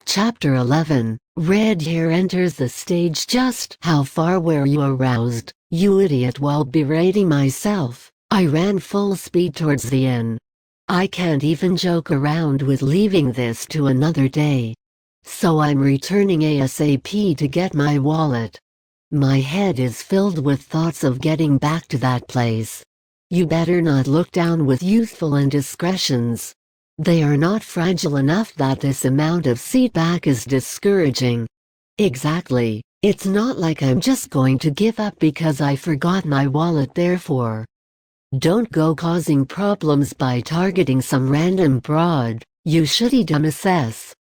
Chapter 11. Red hair enters the stage. Just how far were you aroused, you idiot? While berating myself, I ran full speed towards the inn. I can't even joke around with leaving this to another day. So I'm returning ASAP to get my wallet. My head is filled with thoughts of getting back to that place. You better not look down with youthful indiscretions. They are not fragile enough that this amount of seatback is discouraging. Exactly, it's not like I'm just going to give up because I forgot my wallet. Therefore, don't go causing problems by targeting some random broad, you shitty dumbass.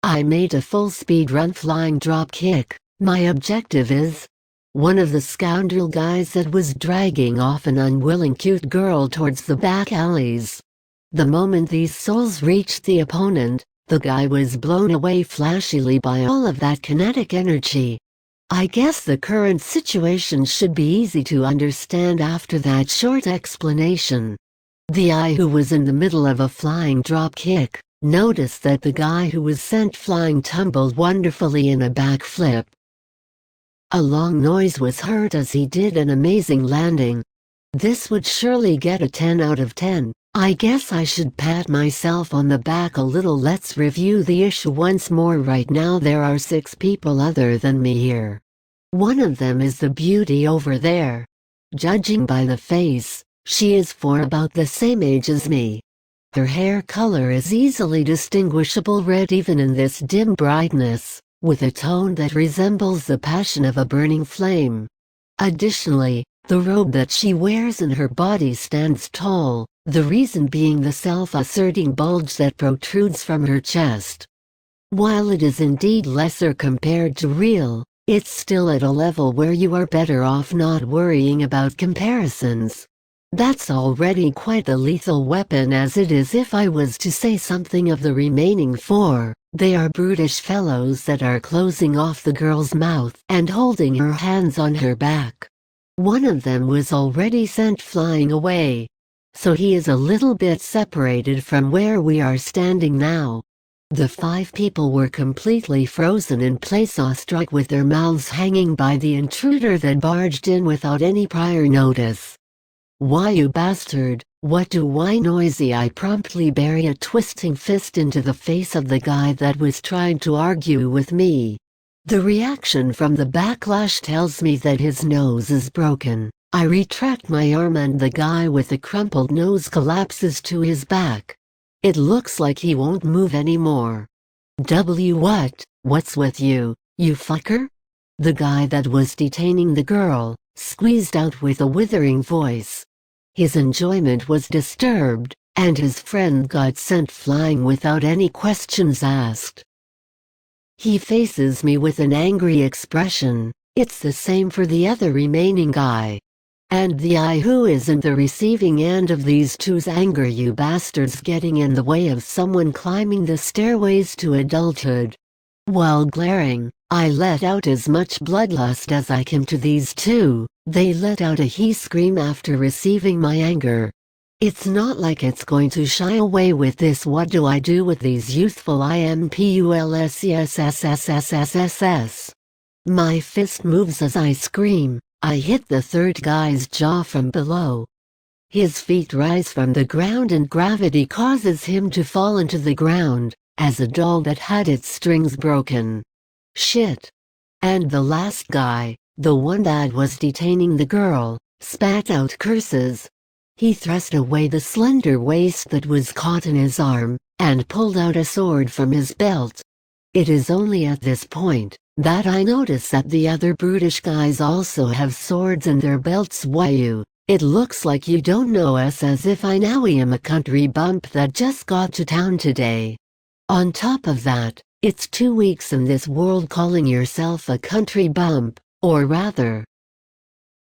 I made a full speed run flying drop kick. My objective is one of the scoundrel guys that was dragging off an unwilling cute girl towards the back alleys. The moment these souls reached the opponent, the guy was blown away flashily by all of that kinetic energy. I guess the current situation should be easy to understand after that short explanation. The eye who was in the middle of a flying drop kick noticed that the guy who was sent flying tumbled wonderfully in a backflip. A long noise was heard as he did an amazing landing. This would surely get a 10 out of 10. I guess I should pat myself on the back a little. Let's review the issue once more. Right now there are 6 people other than me here. One of them is the beauty over there. Judging by the face, she is for about the same age as me. Her hair color is easily distinguishable red even in this dim brightness, with a tone that resembles the passion of a burning flame. Additionally, the robe that she wears in her body stands tall, the reason being the self-asserting bulge that protrudes from her chest. While it is indeed lesser compared to real, it's still at a level where you are better off not worrying about comparisons. That's already quite a lethal weapon as it is. If I was to say something of the remaining 4, they are brutish fellows that are closing off the girl's mouth and holding her hands on her back. One of them was already sent flying away, so he is a little bit separated from where we are standing now. The 5 people were completely frozen in place, awestruck with their mouths hanging by the intruder that barged in without any prior notice. "Why, you bastard, what do? Why noisy?" I promptly bury a twisting fist into the face of the guy that was trying to argue with me. The reaction from the backlash tells me that his nose is broken. I retract my arm and the guy with the crumpled nose collapses to his back. It looks like he won't move anymore. What's with you, you fucker? The guy that was detaining the girl squeezed out with a withering voice. His enjoyment was disturbed, and his friend got sent flying without any questions asked. He faces me with an angry expression. It's the same for the other remaining guy. And the eye who isn't the receiving end of these two's anger. You bastards getting in the way of someone climbing the stairways to adulthood. While glaring, I let out as much bloodlust as I can to these 2. They let out a he scream after receiving my anger. It's not like it's going to shy away with this. What do I do with these youthful impulsesses? My fist moves as I scream. I hit the 3rd guy's jaw from below. His feet rise from the ground and gravity causes him to fall into the ground, as a doll that had its strings broken. Shit. And the last guy, the one that was detaining the girl, spat out curses. He thrust away the slender waist that was caught in his arm, and pulled out a sword from his belt. It is only at this point that I notice that the other brutish guys also have swords in their belts. Why, it looks like you don't know us, as if I now am a country bump that just got to town today. On top of that, it's 2 weeks in this world calling yourself a country bump, or rather,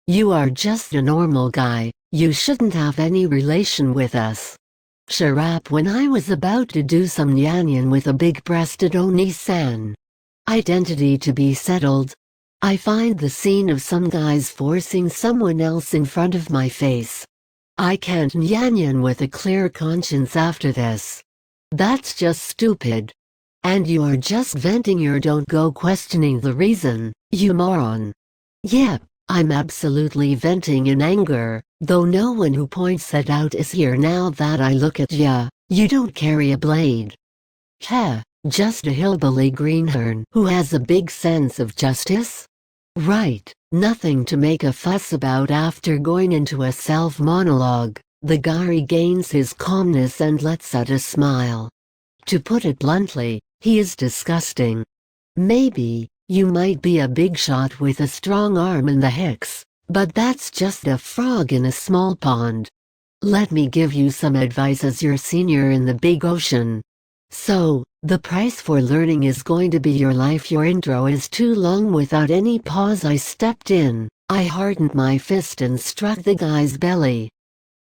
you are just a normal guy. You shouldn't have any relation with us. Sharap. When I was about to do some nyanyan with a big-breasted Oni-san. Identity to be settled. I find the scene of some guys forcing someone else in front of my face. I can't nyanyan with a clear conscience after this. That's just stupid. And you are just venting your don't go questioning the reason, you moron. Yep, I'm absolutely venting in anger, though no one who points that out is here now that I look at ya. You don't carry a blade. Heh, just a hillbilly greenhorn who has a big sense of justice? Right, nothing to make a fuss about. After going into a self-monologue, the guy regains his calmness and lets out a smile. To put it bluntly, he is disgusting. Maybe, you might be a big shot with a strong arm in the hicks, but that's just a frog in a small pond. Let me give you some advice as your senior in the big ocean. So, the price for learning is going to be your life. Your intro is too long. Without any pause I stepped in. I hardened my fist and struck the guy's belly.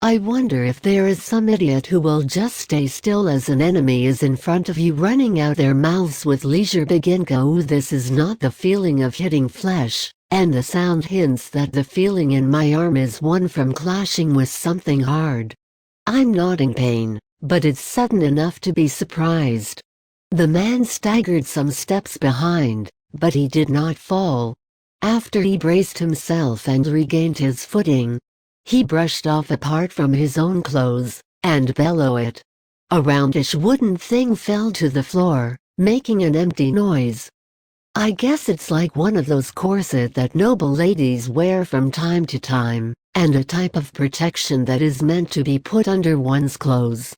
I wonder if there is some idiot who will just stay still as an enemy is in front of you running out their mouths with leisure. Begin go. This is not the feeling of hitting flesh, and the sound hints that the feeling in my arm is one from clashing with something hard. I'm not in pain, but it's sudden enough to be surprised. The man staggered some steps behind, but he did not fall. After he braced himself and regained his footing, he brushed off a part from his own clothes, and below it, a roundish wooden thing fell to the floor, making an empty noise. I guess it's like one of those corsets that noble ladies wear from time to time, and a type of protection that is meant to be put under one's clothes.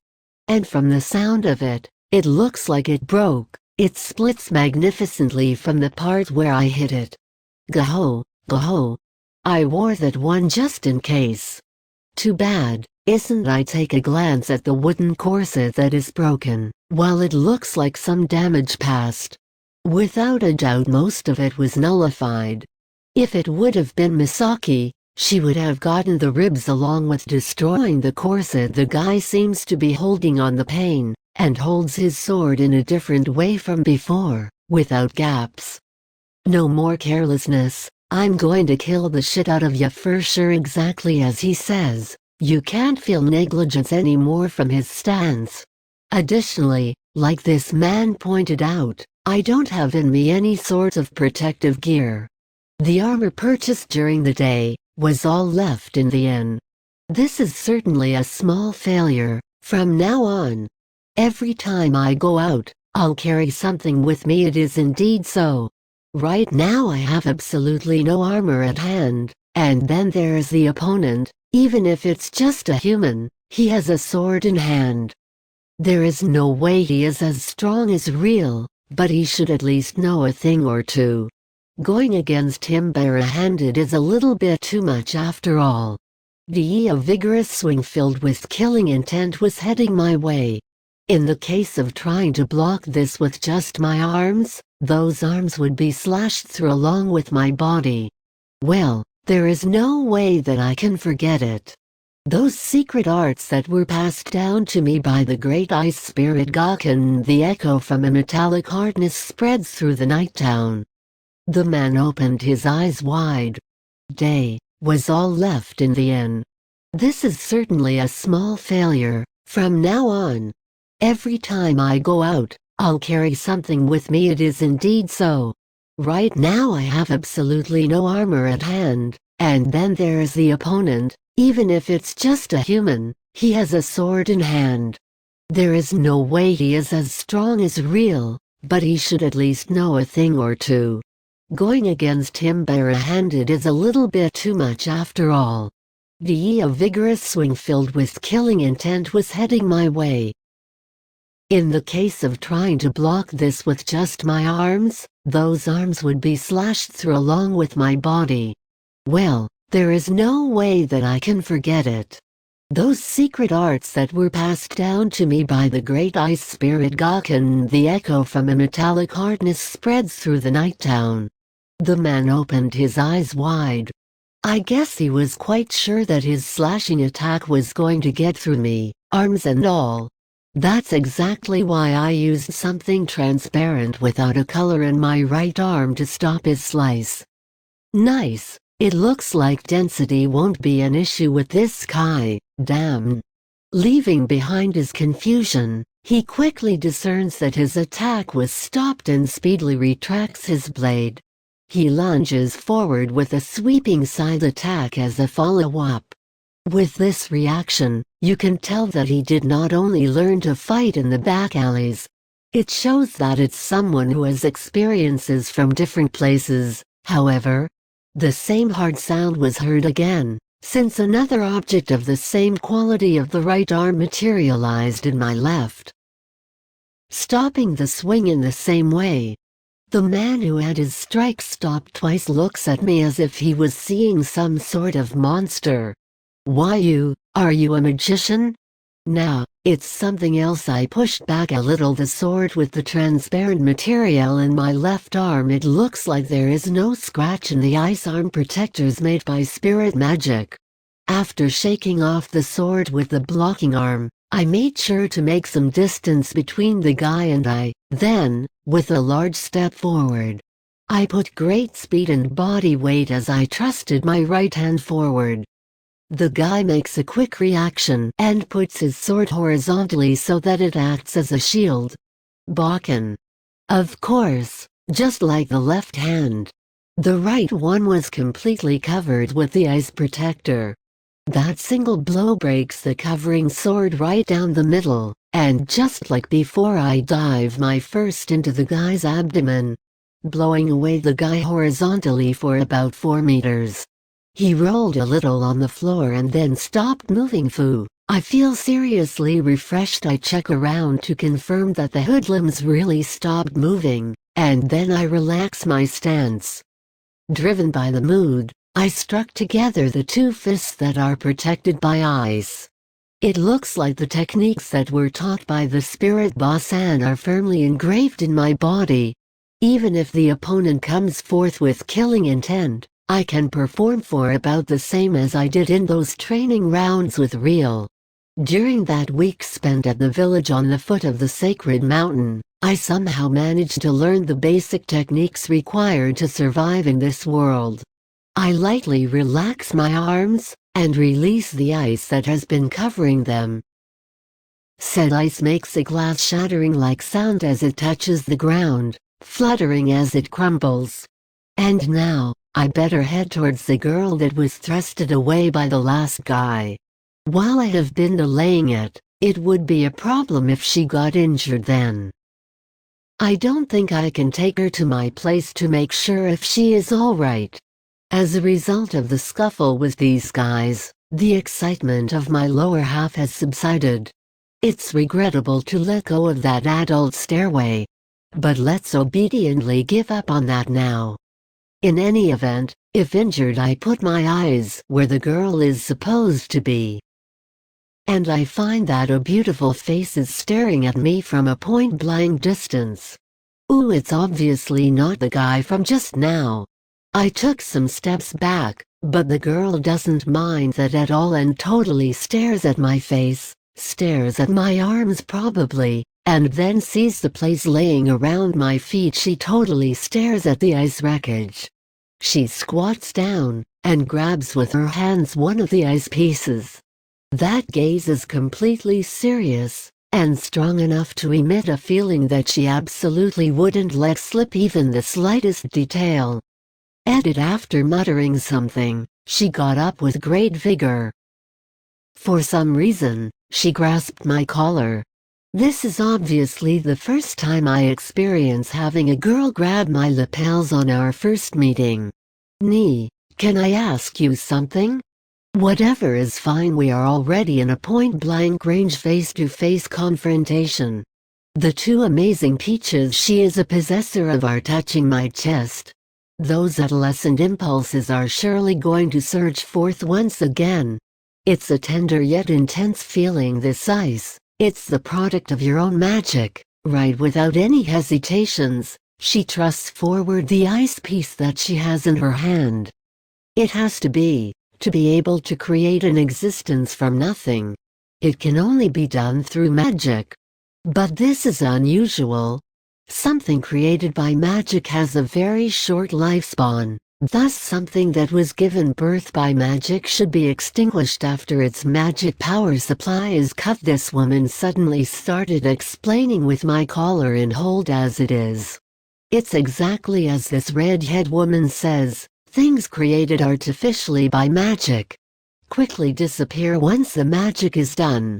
And from the sound of it, it looks like it broke. It splits magnificently from the part where I hit it. Gaho, gaho. I wore that one just in case. Too bad, isn't it? I take a glance at the wooden corset that is broken. While it looks like some damage passed, without a doubt most of it was nullified. If it would have been Misaki, she would have gotten the ribs along with destroying the corset. The guy seems to be holding on the pain, and holds his sword in a different way from before, without gaps. No more carelessness. I'm going to kill the shit out of ya for sure. Exactly as he says. You can't feel negligence anymore from his stance. Additionally, like this man pointed out, I don't have in me any sort of protective gear. The armor purchased during the day was all left in the inn. This is certainly a small failure. From now on, every time I go out, I'll carry something with me. It is indeed so. Right now I have absolutely no armor at hand, and then there's the opponent. Even if it's just a human, he has a sword in hand. There is no way he is as strong as real, but he should at least know a thing or two. Going against him bare-handed is a little bit too much after all. A vigorous swing filled with killing intent was heading my way. In the case of trying to block this with just my arms, those arms would be slashed through along with my body. Well, there is no way that I can forget it. Those secret arts that were passed down to me by the great ice spirit Gakken. The echo from a metallic hardness spreads through the night town. The man opened his eyes wide. Day was all left in the inn. This is certainly a small failure. From now on, every time I go out, I'll carry something with me. It is indeed so. Right now I have absolutely no armor at hand, and then there's the opponent. Even if it's just a human, he has a sword in hand. There is no way he is as strong as real, but he should at least know a thing or two. Going against him bare-handed is a little bit too much after all. A vigorous swing filled with killing intent was heading my way. In the case of trying to block this with just my arms, those arms would be slashed through along with my body. Well, there is no way that I can forget it. Those secret arts that were passed down to me by the great ice spirit Gakken. The echo from a metallic hardness spreads through the night town. The man opened his eyes wide. I guess he was quite sure that his slashing attack was going to get through me, arms and all. That's exactly why I used something transparent without a color in my right arm to stop his slice. Nice. It looks like density won't be an issue with this guy, damn. Leaving behind his confusion, He quickly discerns that his attack was stopped and speedily retracts his blade. He lunges forward with a sweeping side attack as a follow-up. With this reaction, you can tell that he did not only learn to fight in the back alleys. It shows that it's someone who has experiences from different places. However, the same hard sound was heard again, since another object of the same quality of the right arm materialized in my left, stopping the swing in the same way. The man who had his strike stopped twice looks at me as if he was seeing some sort of monster. "Why are you a magician?" "Nah, it's something else." I pushed back a little the sword with the transparent material in my left arm. It looks like there is no scratch in the ice arm protectors made by spirit magic. After shaking off the sword with the blocking arm, I made sure to make some distance between the guy and I. Then, with a large step forward, I put great speed and body weight as I thrusted my right hand forward. The guy makes a quick reaction and puts his sword horizontally so that it acts as a shield. Bakken. Of course, just like the left hand, the right one was completely covered with the ice protector. That single blow breaks the covering sword right down the middle, and just like before I dive my first into the guy's abdomen, blowing away the guy horizontally for about 4 meters. He rolled a little on the floor and then stopped moving. Phew, I feel seriously refreshed. I check around to confirm that the hoodlums really stopped moving, and then I relax my stance. Driven by the mood, I struck together the 2 fists that are protected by ice. It looks like the techniques that were taught by the spirit boss-an are firmly engraved in my body. Even if the opponent comes forth with killing intent, I can perform for about the same as I did in those training rounds with Real. During that week spent at the village on the foot of the sacred mountain, I somehow managed to learn the basic techniques required to survive in this world. I lightly relax my arms, and release the ice that has been covering them. Said ice makes a glass shattering like sound as it touches the ground, fluttering as it crumbles. And now, I better head towards the girl that was thrusted away by the last guy. While I have been delaying it, it would be a problem if she got injured then. I don't think I can take her to my place to make sure if she is alright. As a result of the scuffle with these guys, the excitement of my lower half has subsided. It's regrettable to let go of that adult stairway, but let's obediently give up on that now. In any event, if injured, I put my eyes where the girl is supposed to be. And I find that a beautiful face is staring at me from a point-blank distance. Ooh, it's obviously not the guy from just now. I took some steps back, but the girl doesn't mind that at all and totally stares at my face, stares at my arms probably, and then sees the place laying around my feet. She totally stares at the ice wreckage. She squats down, and grabs with her hands one of the ice pieces. That gaze is completely serious, and strong enough to emit a feeling that she absolutely wouldn't let slip even the slightest detail. After muttering something, she got up with great vigor. For some reason, she grasped my collar. This is obviously the first time I experience having a girl grab my lapels on our first meeting. "Nee, can I ask you something?" "Whatever is fine." We are already in a point-blank range face-to-face confrontation. The 2 amazing peaches she is a possessor of are touching my chest. Those adolescent impulses are surely going to surge forth once again. It's a tender yet intense feeling, this ice. It's the product of your own magic, right? Without any hesitations, she thrusts forward the ice piece that she has in her hand. It has to be able to create an existence from nothing. It can only be done through magic. But this is unusual. Something created by magic has a very short lifespan. Thus something that was given birth by magic should be extinguished after its magic power supply is cut. This woman suddenly started explaining with my collar in hold as it is. It's exactly as this redhead woman says, things created artificially by magic quickly disappear once the magic is done.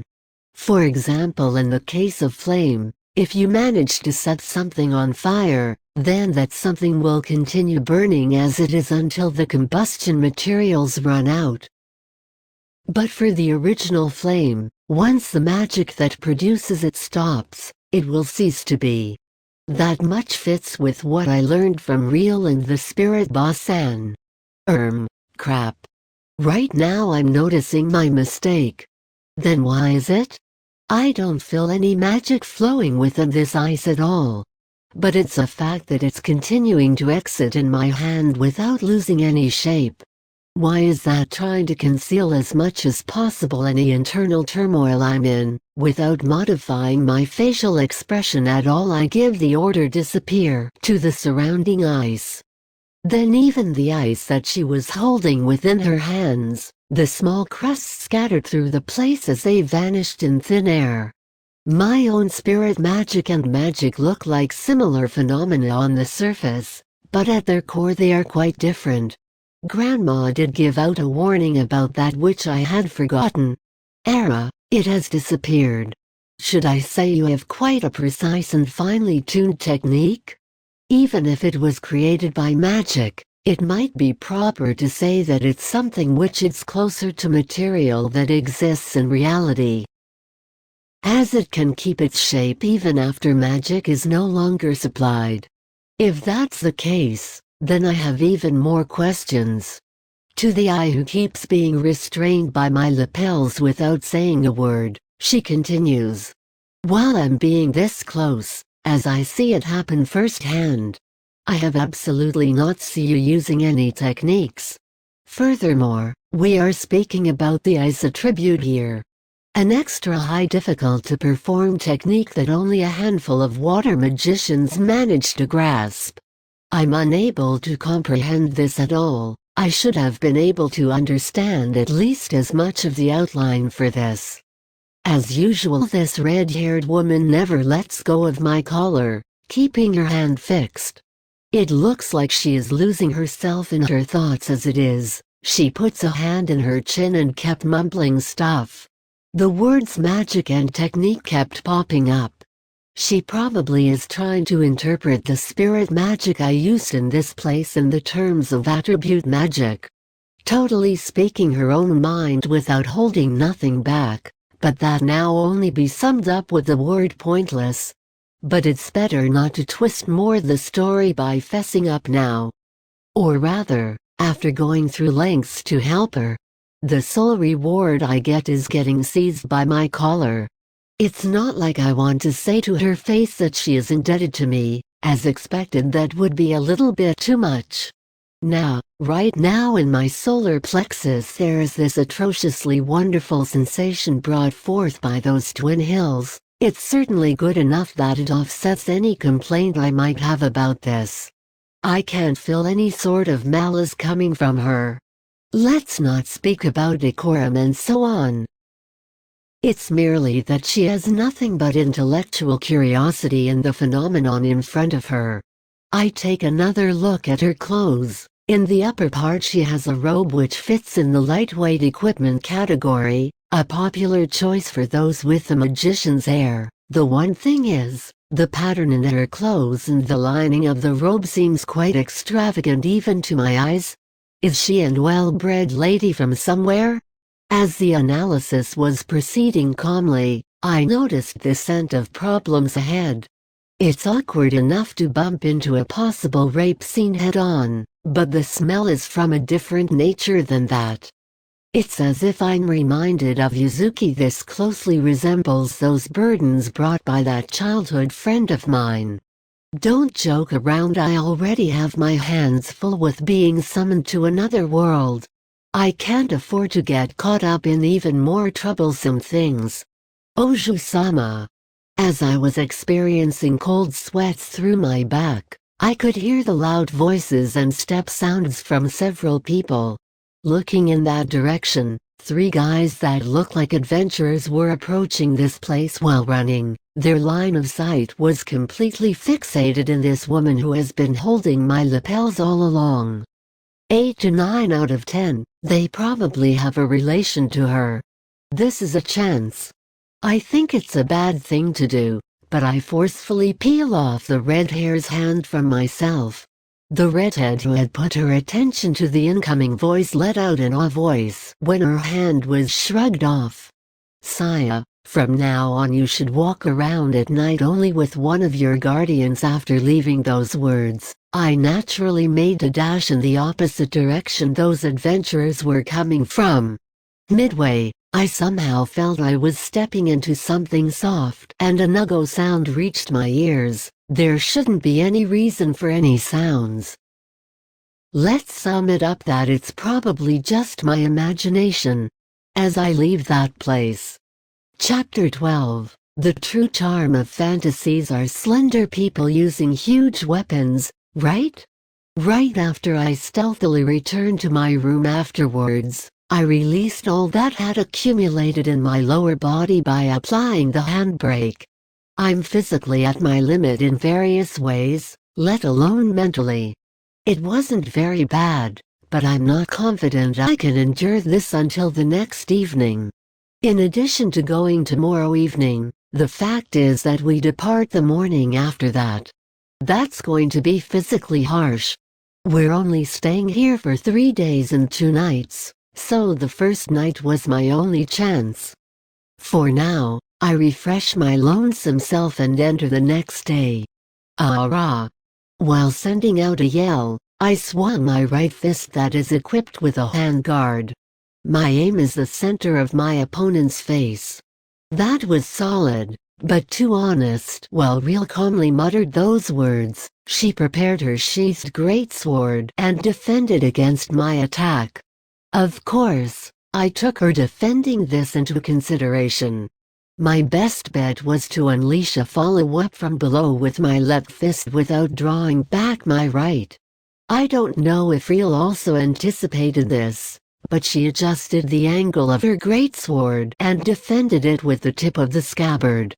For example, in the case of flame, if you manage to set something on fire, then that something will continue burning as it is until the combustion materials run out. But for the original flame, once the magic that produces it stops, it will cease to be. That much fits with what I learned from Real and the Spirit Boss An. Crap. Right now I'm noticing my mistake. Then why is it? I don't feel any magic flowing within this ice at all. But it's a fact that it's continuing to exit in my hand without losing any shape. Why is that? Trying to conceal as much as possible any internal turmoil I'm in, without modifying my facial expression at all. I give the order disappear to the surrounding ice. Then even the ice that she was holding within her hands, the small crusts scattered through the place as they vanished in thin air. My own spirit magic and magic look like similar phenomena on the surface, but at their core they are quite different. Grandma did give out a warning about that which I had forgotten. It has disappeared. Should I say you have quite a precise and finely tuned technique? Even if it was created by magic, it might be proper to say that it's something which is closer to material that exists in reality, as it can keep its shape even after magic is no longer supplied. If that's the case, then I have even more questions. To the eye who keeps being restrained by my lapels without saying a word, she continues. While I'm being this close, as I see it happen firsthand, I have absolutely not seen you using any techniques. Furthermore, we are speaking about the ice attribute here. An extra high difficult to perform technique that only a handful of water magicians manage to grasp. I'm unable to comprehend this at all. I should have been able to understand at least as much of the outline for this. As usual, this red-haired woman never lets go of my collar, keeping her hand fixed. It looks like she is losing herself in her thoughts as it is. She puts a hand in her chin and kept mumbling stuff. The words magic and technique kept popping up. She probably is trying to interpret the spirit magic I used in this place in the terms of attribute magic. Totally speaking her own mind without holding nothing back, but that now only be summed up with the word pointless. But it's better not to twist more the story by fessing up now. Or rather, after going through lengths to help her. The sole reward I get is getting seized by my collar. It's not like I want to say to her face that she is indebted to me, as expected. That would be a little bit too much. Right now in my solar plexus there is this atrociously wonderful sensation brought forth by those twin hills. It's certainly good enough that it offsets any complaint I might have about this. I can't feel any sort of malice coming from her. Let's not speak about decorum and so on. It's merely that she has nothing but intellectual curiosity in the phenomenon in front of her. I take another look at her clothes. In the upper part she has a robe which fits in the lightweight equipment category, a popular choice for those with the magician's air. The one thing is, the pattern in her clothes and the lining of the robe seems quite extravagant even to my eyes. Is she a well-bred lady from somewhere? As the analysis was proceeding calmly, I noticed the scent of problems ahead. It's awkward enough to bump into a possible rape scene head-on, but the smell is from a different nature than that. It's as if I'm reminded of Yuzuki. This closely resembles those burdens brought by that childhood friend of mine. Don't joke around. I already have my hands full with being summoned to another world. I can't afford to get caught up in even more troublesome things. Oju-sama. As I was experiencing cold sweats through my back, I could hear the loud voices and step sounds from several people. Looking in that direction, 3 guys that looked like adventurers were approaching this place while running. Their line of sight was completely fixated in this woman who has been holding my lapels all along. 8 to 9 out of 10, they probably have a relation to her. This is a chance. I think it's a bad thing to do, but I forcefully peel off the red hair's hand from myself. The redhead who had put her attention to the incoming voice let out an awe voice when her hand was shrugged off. Saya, from now on you should walk around at night only with one of your guardians. After leaving those words, I naturally made a dash in the opposite direction those adventurers were coming from. Midway, I somehow felt I was stepping into something soft and a nuggo sound reached my ears. There shouldn't be any reason for any sounds. Let's sum it up that it's probably just my imagination. As I leave that place. Chapter 12. The true charm of fantasies are slender people using huge weapons, right? Right after I stealthily returned to my room afterwards, I released all that had accumulated in my lower body by applying the handbrake. I'm physically at my limit in various ways, let alone mentally. It wasn't very bad, but I'm not confident I can endure this until the next evening. In addition to going tomorrow evening, the fact is that we depart the morning after that. That's going to be physically harsh. We're only staying here for 3 days and 2 nights, so the first night was my only chance. For now, I refresh my lonesome self and enter the next day. Ah-rah! While sending out a yell, I swung my right fist that is equipped with a handguard. My aim is the center of my opponent's face. That was solid, but too honest. While real calmly muttered those words, she prepared her sheathed greatsword and defended against my attack. Of course, I took her defending this into consideration. My best bet was to unleash a follow-up from below with my left fist without drawing back my right. I don't know if Real also anticipated this, but she adjusted the angle of her greatsword and defended it with the tip of the scabbard.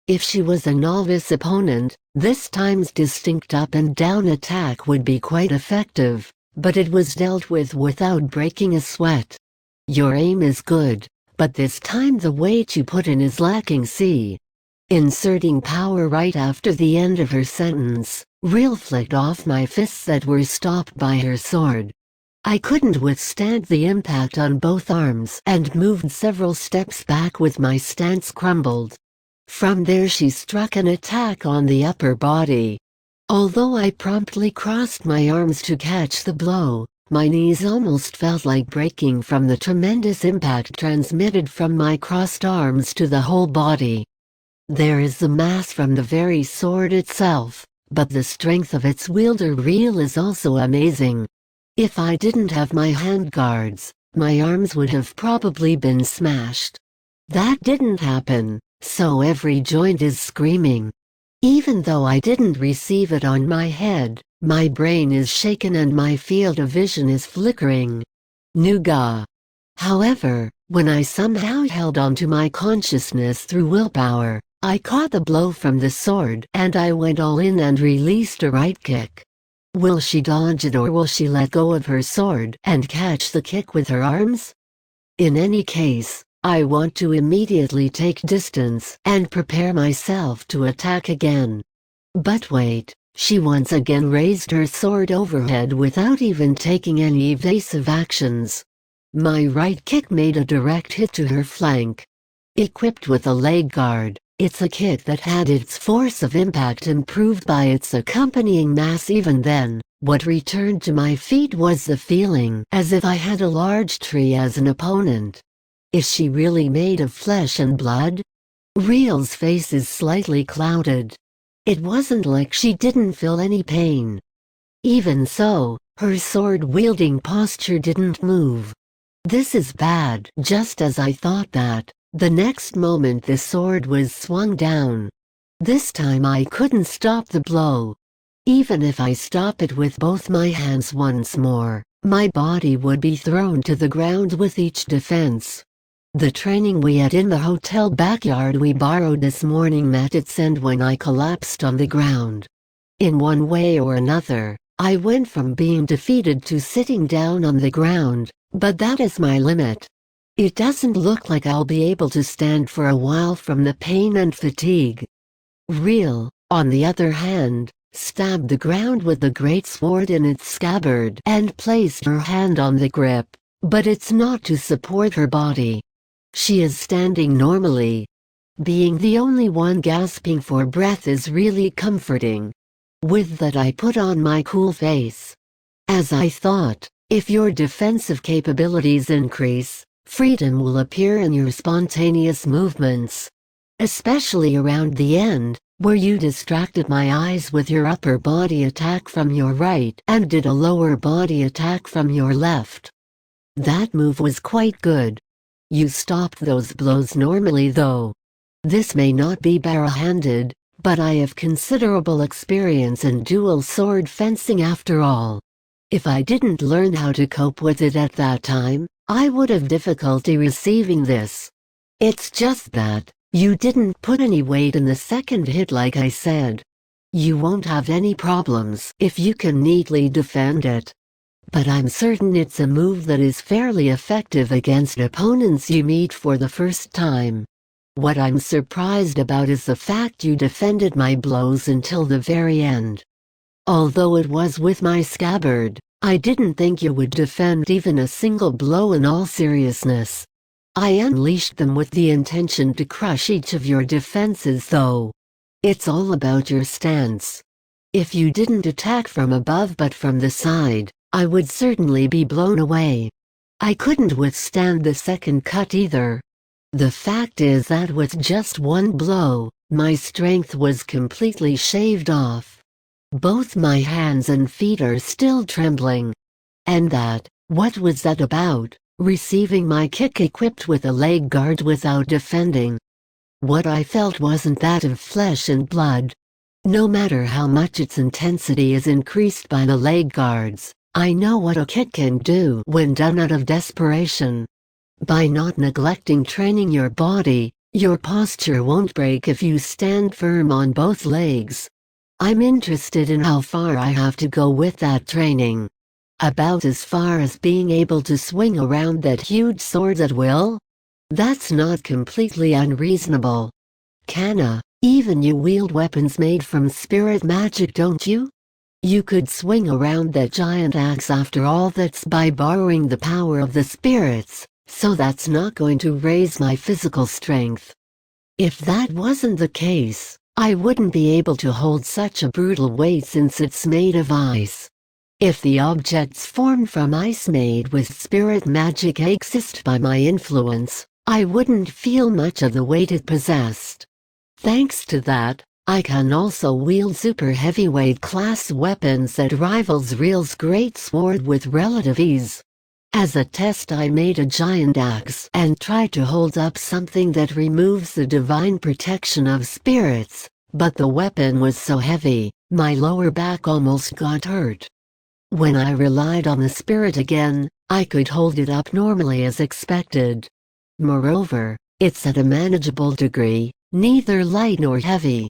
If she was a novice opponent, this time's distinct up and down attack would be quite effective, but it was dealt with without breaking a sweat. Your aim is good, but this time the weight you put in is lacking. See. Inserting power right after the end of her sentence, Real flicked off my fists that were stopped by her sword. I couldn't withstand the impact on both arms and moved several steps back with my stance crumbled. From there she struck an attack on the upper body. Although I promptly crossed my arms to catch the blow, my knees almost felt like breaking from the tremendous impact transmitted from my crossed arms to the whole body. There is the mass from the very sword itself, but the strength of its wielder Real is also amazing. If I didn't have my handguards, my arms would have probably been smashed. That didn't happen, so every joint is screaming. Even though I didn't receive it on my head, my brain is shaken and my field of vision is flickering. Nougat. However, when I somehow held on to my consciousness through willpower, I caught the blow from the sword and I went all in and released a right kick. Will she dodge it or will she let go of her sword and catch the kick with her arms? In any case, I want to immediately take distance and prepare myself to attack again. But wait, she once again raised her sword overhead without even taking any evasive actions. My right kick made a direct hit to her flank. Equipped with a leg guard, it's a kick that had its force of impact improved by its accompanying mass. Even then, what returned to my feet was the feeling as if I had a large tree as an opponent. Is she really made of flesh and blood? Real's face is slightly clouded. It wasn't like she didn't feel any pain. Even so, her sword-wielding posture didn't move. This is bad. Just as I thought that, the next moment the sword was swung down. This time I couldn't stop the blow. Even if I stop it with both my hands once more, my body would be thrown to the ground with each defense. The training we had in the hotel backyard we borrowed this morning met its end when I collapsed on the ground. In one way or another, I went from being defeated to sitting down on the ground, but that is my limit. It doesn't look like I'll be able to stand for a while from the pain and fatigue. Real, on the other hand, stabbed the ground with the great sword in its scabbard and placed her hand on the grip, but it's not to support her body. She is standing normally. Being the only one gasping for breath is really comforting. With that I put on my cool face. As I thought, if your defensive capabilities increase, freedom will appear in your spontaneous movements. Especially around the end, where you distracted my eyes with your upper body attack from your right and did a lower body attack from your left. That move was quite good. You stopped those blows normally though. This may not be barehanded, but I have considerable experience in dual sword fencing after all. If I didn't learn how to cope with it at that time, I would have difficulty receiving this. It's just that, you didn't put any weight in the second hit like I said. You won't have any problems if you can neatly defend it. But I'm certain it's a move that is fairly effective against opponents you meet for the first time. What I'm surprised about is the fact you defended my blows until the very end. Although it was with my scabbard, I didn't think you would defend even a single blow in all seriousness. I unleashed them with the intention to crush each of your defenses though. It's all about your stance. If you didn't attack from above but from the side, I would certainly be blown away. I couldn't withstand the second cut either. The fact is that with just one blow, my strength was completely shaved off. Both my hands and feet are still trembling. And what was that about, receiving my kick equipped with a leg guard without defending? What I felt wasn't that of flesh and blood. No matter how much its intensity is increased by the leg guards, I know what a kick can do when done out of desperation. By not neglecting training your body, your posture won't break if you stand firm on both legs. I'm interested in how far I have to go with that training. About as far as being able to swing around that huge sword at will? That's not completely unreasonable. Kanna, even you wield weapons made from spirit magic, don't you? You could swing around that giant axe after all. That's by borrowing the power of the spirits, so that's not going to raise my physical strength. If that wasn't the case, I wouldn't be able to hold such a brutal weight since it's made of ice. If the objects formed from ice made with spirit magic exist by my influence, I wouldn't feel much of the weight it possessed. Thanks to that, I can also wield super heavyweight class weapons that rivals Real's great sword with relative ease. As a test I made a giant axe and tried to hold up something that removes the divine protection of spirits, but the weapon was so heavy, my lower back almost got hurt. When I relied on the spirit again, I could hold it up normally as expected. Moreover, it's at a manageable degree, neither light nor heavy.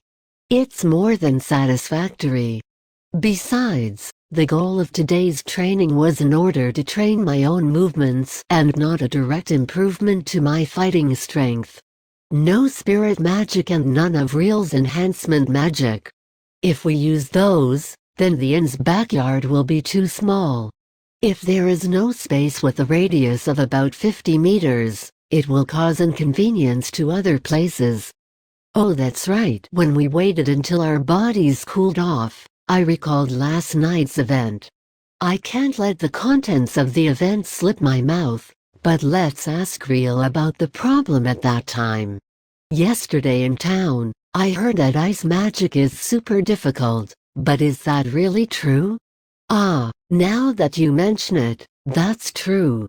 It's more than satisfactory. Besides, the goal of today's training was in order to train my own movements and not a direct improvement to my fighting strength. No spirit magic and none of Real's enhancement magic. If we use those, then the inn's backyard will be too small. If there is no space with a radius of about 50 meters, it will cause inconvenience to other places. Oh, that's right. When we waited until our bodies cooled off, I recalled last night's event. I can't let the contents of the event slip my mouth, but let's ask Real about the problem at that time. Yesterday in town, I heard that ice magic is super difficult, but is that really true? Ah, now that you mention it, that's true.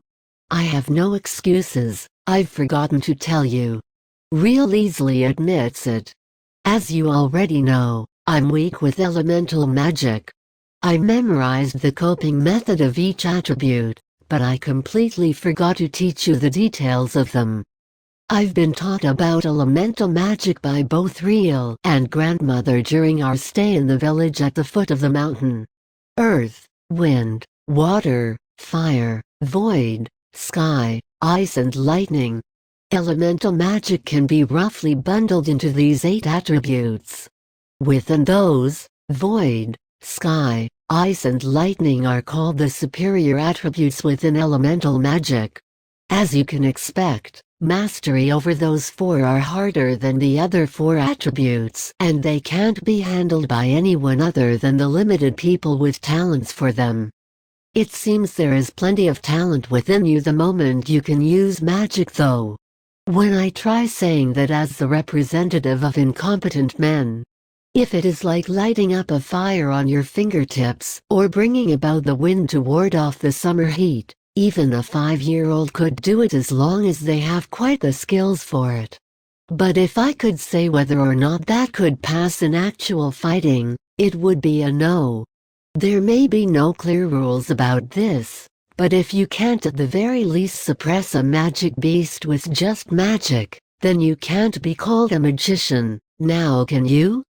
I have no excuses, I've forgotten to tell you. Real easily admits it. As you already know, I'm weak with elemental magic. I memorized the coping method of each attribute, but I completely forgot to teach you the details of them. I've been taught about elemental magic by both real and grandmother during our stay in the village at the foot of the mountain. Earth, wind, water, fire, void, sky, ice and lightning. Elemental magic can be roughly bundled into these 8 attributes. Within those, void, sky, ice and lightning are called the superior attributes within elemental magic. As you can expect, mastery over those 4 are harder than the other 4 attributes, and they can't be handled by anyone other than the limited people with talents for them. It seems there is plenty of talent within you the moment you can use magic though. When I try saying that as the representative of incompetent men, if it is like lighting up a fire on your fingertips or bringing about the wind to ward off the summer heat, even a 5-year-old could do it as long as they have quite the skills for it. But if I could say whether or not that could pass in actual fighting, it would be a no. There may be no clear rules about this, but if you can't at the very least suppress a magic beast with just magic, then you can't be called a magician, now can you?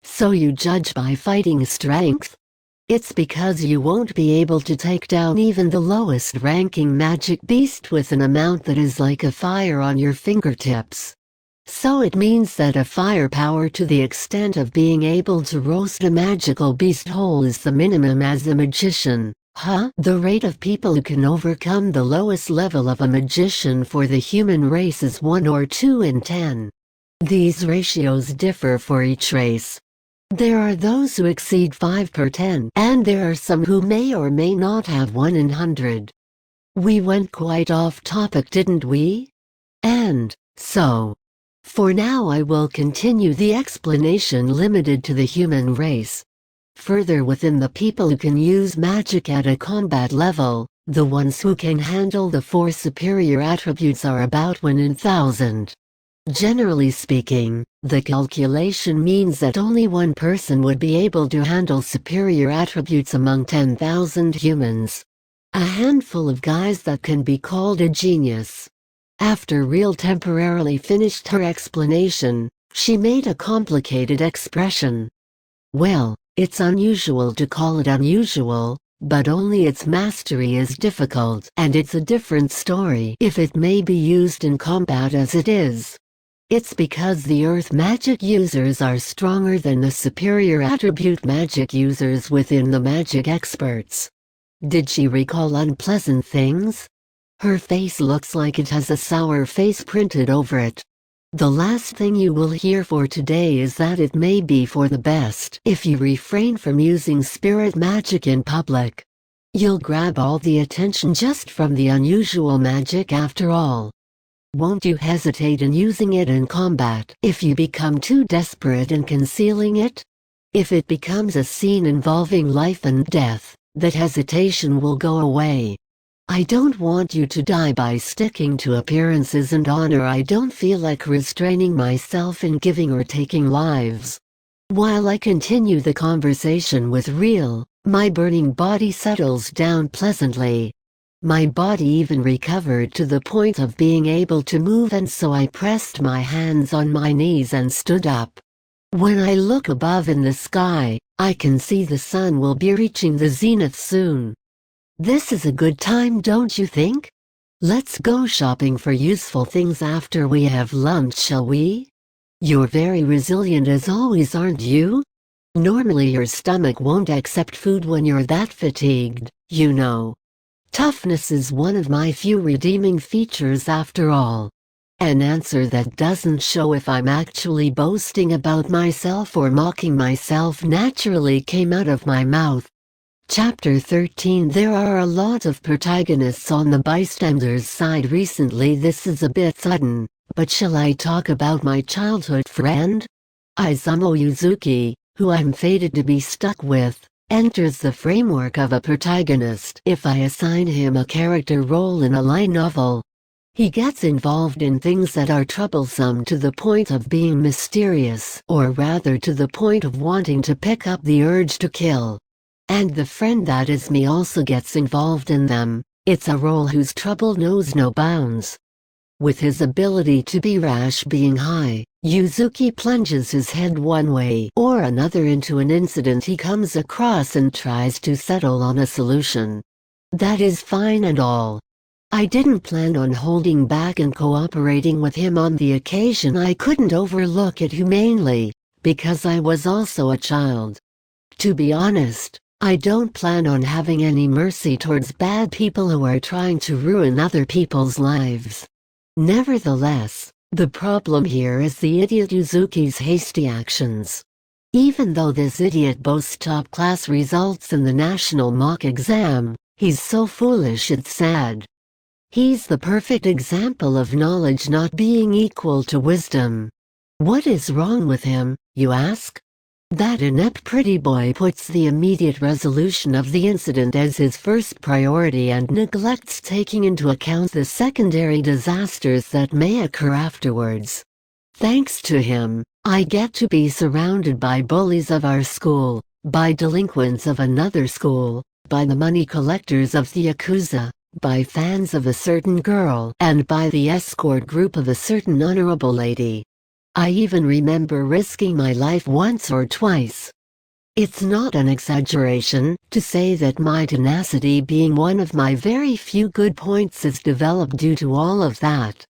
So you judge by fighting strength? It's because you won't be able to take down even the lowest ranking magic beast with an amount that is like a fire on your fingertips. So it means that a firepower to the extent of being able to roast a magical beast whole is the minimum as a magician, huh? The rate of people who can overcome the lowest level of a magician for the human race is 1 or 2 in 10. These ratios differ for each race. There are those who exceed 5 per 10, and there are some who may or may not have 1 in 100. We went quite off topic, didn't we? And so, for now I will continue the explanation limited to the human race. Further within the people who can use magic at a combat level, the ones who can handle the 4 superior attributes are about 1 in 1,000. Generally speaking, the calculation means that only one person would be able to handle superior attributes among 10,000 humans. A handful of guys that can be called a genius. After Real temporarily finished her explanation, she made a complicated expression. Well, it's unusual to call it unusual, but only its mastery is difficult, and it's a different story if it may be used in combat as it is. It's because the earth magic users are stronger than the superior attribute magic users within the magic experts. Did she recall unpleasant things? Her face looks like it has a sour face printed over it. The last thing you will hear for today is that it may be for the best if you refrain from using spirit magic in public. You'll grab all the attention just from the unusual magic after all. Won't you hesitate in using it in combat if you become too desperate in concealing it? If it becomes a scene involving life and death, that hesitation will go away. I don't want you to die by sticking to appearances and honor. I don't feel like restraining myself in giving or taking lives. While I continue the conversation with Real, my burning body settles down pleasantly. My body even recovered to the point of being able to move, and so I pressed my hands on my knees and stood up. When I look above in the sky, I can see the sun will be reaching the zenith soon. This is a good time, don't you think? Let's go shopping for useful things after we have lunch, shall we? You're very resilient as always, aren't you? Normally your stomach won't accept food when you're that fatigued, you know. Toughness is one of my few redeeming features after all. An answer that doesn't show if I'm actually boasting about myself or mocking myself naturally came out of my mouth. Chapter 13. There are a lot of protagonists on the bystanders' side recently. This is a bit sudden, but shall I talk about my childhood friend? Izumo Yuzuki, who I'm fated to be stuck with, enters the framework of a protagonist if I assign him a character role in a light novel. He gets involved in things that are troublesome to the point of being mysterious, or rather to the point of wanting to pick up the urge to kill. And the friend that is me also gets involved in them. It's a role whose trouble knows no bounds. With his ability to be rash being high, Yuzuki plunges his head one way or another into an incident he comes across and tries to settle on a solution. That is fine and all. I didn't plan on holding back and cooperating with him on the occasion I couldn't overlook it humanely, because I was also a child. To be honest, I don't plan on having any mercy towards bad people who are trying to ruin other people's lives. Nevertheless, the problem here is the idiot Yuzuki's hasty actions. Even though this idiot boasts top-class results in the national mock exam, he's so foolish it's sad. He's the perfect example of knowledge not being equal to wisdom. What is wrong with him, you ask? That inept pretty boy puts the immediate resolution of the incident as his first priority and neglects taking into account the secondary disasters that may occur afterwards. Thanks to him, I get to be surrounded by bullies of our school, by delinquents of another school, by the money collectors of the Yakuza, by fans of a certain girl, and by the escort group of a certain honorable lady. I even remember risking my life once or twice. It's not an exaggeration to say that my tenacity being one of my very few good points is developed due to all of that.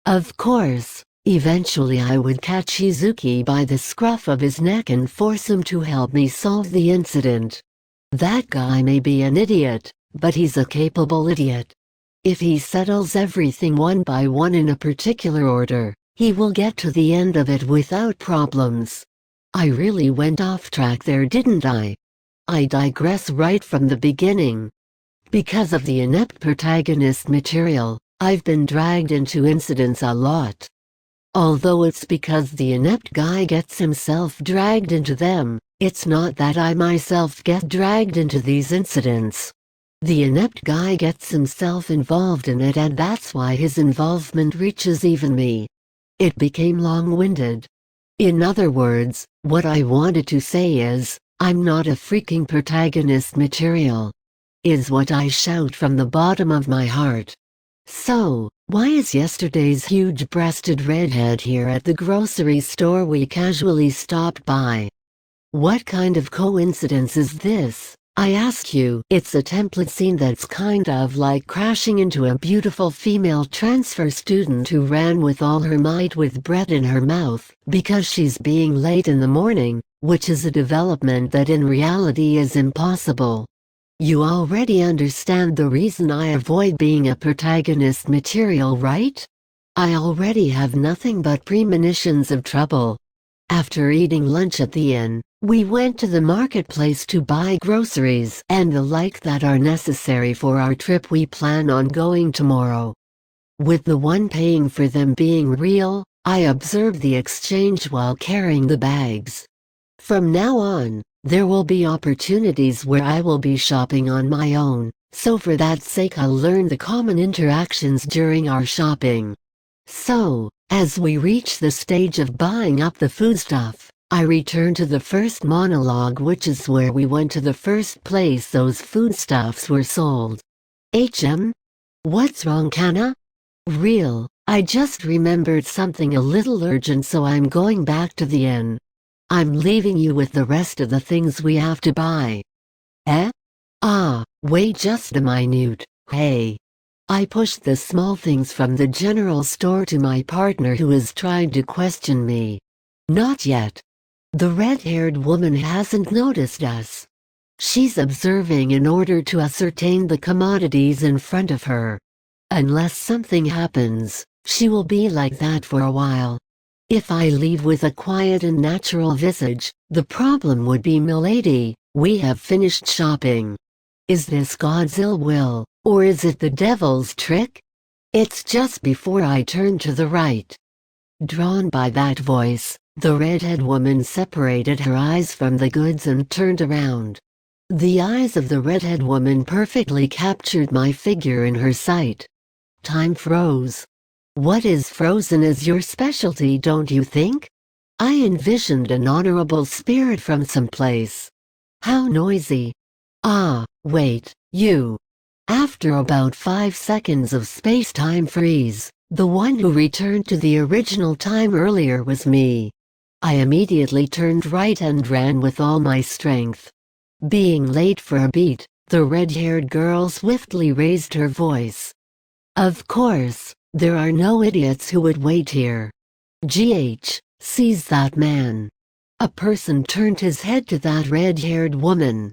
Of course, eventually I would catch Shizuki by the scruff of his neck and force him to help me solve the incident. That guy may be an idiot, but he's a capable idiot. If he settles everything one by one in a particular order, he will get to the end of it without problems. I really went off track there, didn't I? I digress right from the beginning. Because of the inept protagonist material, I've been dragged into incidents a lot. Although it's because the inept guy gets himself dragged into them, it's not that I myself get dragged into these incidents. The inept guy gets himself involved in it, and that's why his involvement reaches even me. It became long-winded. In other words, what I wanted to say is, I'm not a freaking protagonist material. Is what I shout from the bottom of my heart. So, why is yesterday's huge-breasted redhead here at the grocery store we casually stopped by? What kind of coincidence is this? I ask you. It's a template scene that's kind of like crashing into a beautiful female transfer student who ran with all her might with bread in her mouth because she's being late in the morning, which is a development that in reality is impossible. You already understand the reason I avoid being a protagonist material, right? I already have nothing but premonitions of trouble. After eating lunch at the inn, we went to the marketplace to buy groceries and the like that are necessary for our trip we plan on going tomorrow. With the one paying for them being real, I observed the exchange while carrying the bags. From now on, there will be opportunities where I will be shopping on my own, so for that sake I'll learn the common interactions during our shopping. So, as we reach the stage of buying up the foodstuff, I return to the first monologue, which is where we went to the first place those foodstuffs were sold. What's wrong, Kanna? Real, I just remembered something a little urgent, so I'm going back to the inn. I'm leaving you with the rest of the things we have to buy. Eh? Ah, wait just a minute, hey. I pushed the small things from the general store to my partner, who is trying to question me. Not yet. The red-haired woman hasn't noticed us. She's observing in order to ascertain the commodities in front of her. Unless something happens, she will be like that for a while. If I leave with a quiet and natural visage, the problem would be, milady, we have finished shopping. Is this God's ill will, or is it the devil's trick? It's just before I turn to the right. Drawn by that voice, the redhead woman separated her eyes from the goods and turned around. The eyes of the redhead woman perfectly captured my figure in her sight. Time froze. What is frozen is your specialty, don't you think? I envisioned an honorable spirit from someplace. How noisy. Ah, wait, you. After about 5 seconds of space-time freeze, the one who returned to the original time earlier was me. I immediately turned right and ran with all my strength. Being late for a beat, the red-haired girl swiftly raised her voice. Of course, there are no idiots who would wait here. Seize that man. A person turned his head to that red-haired woman.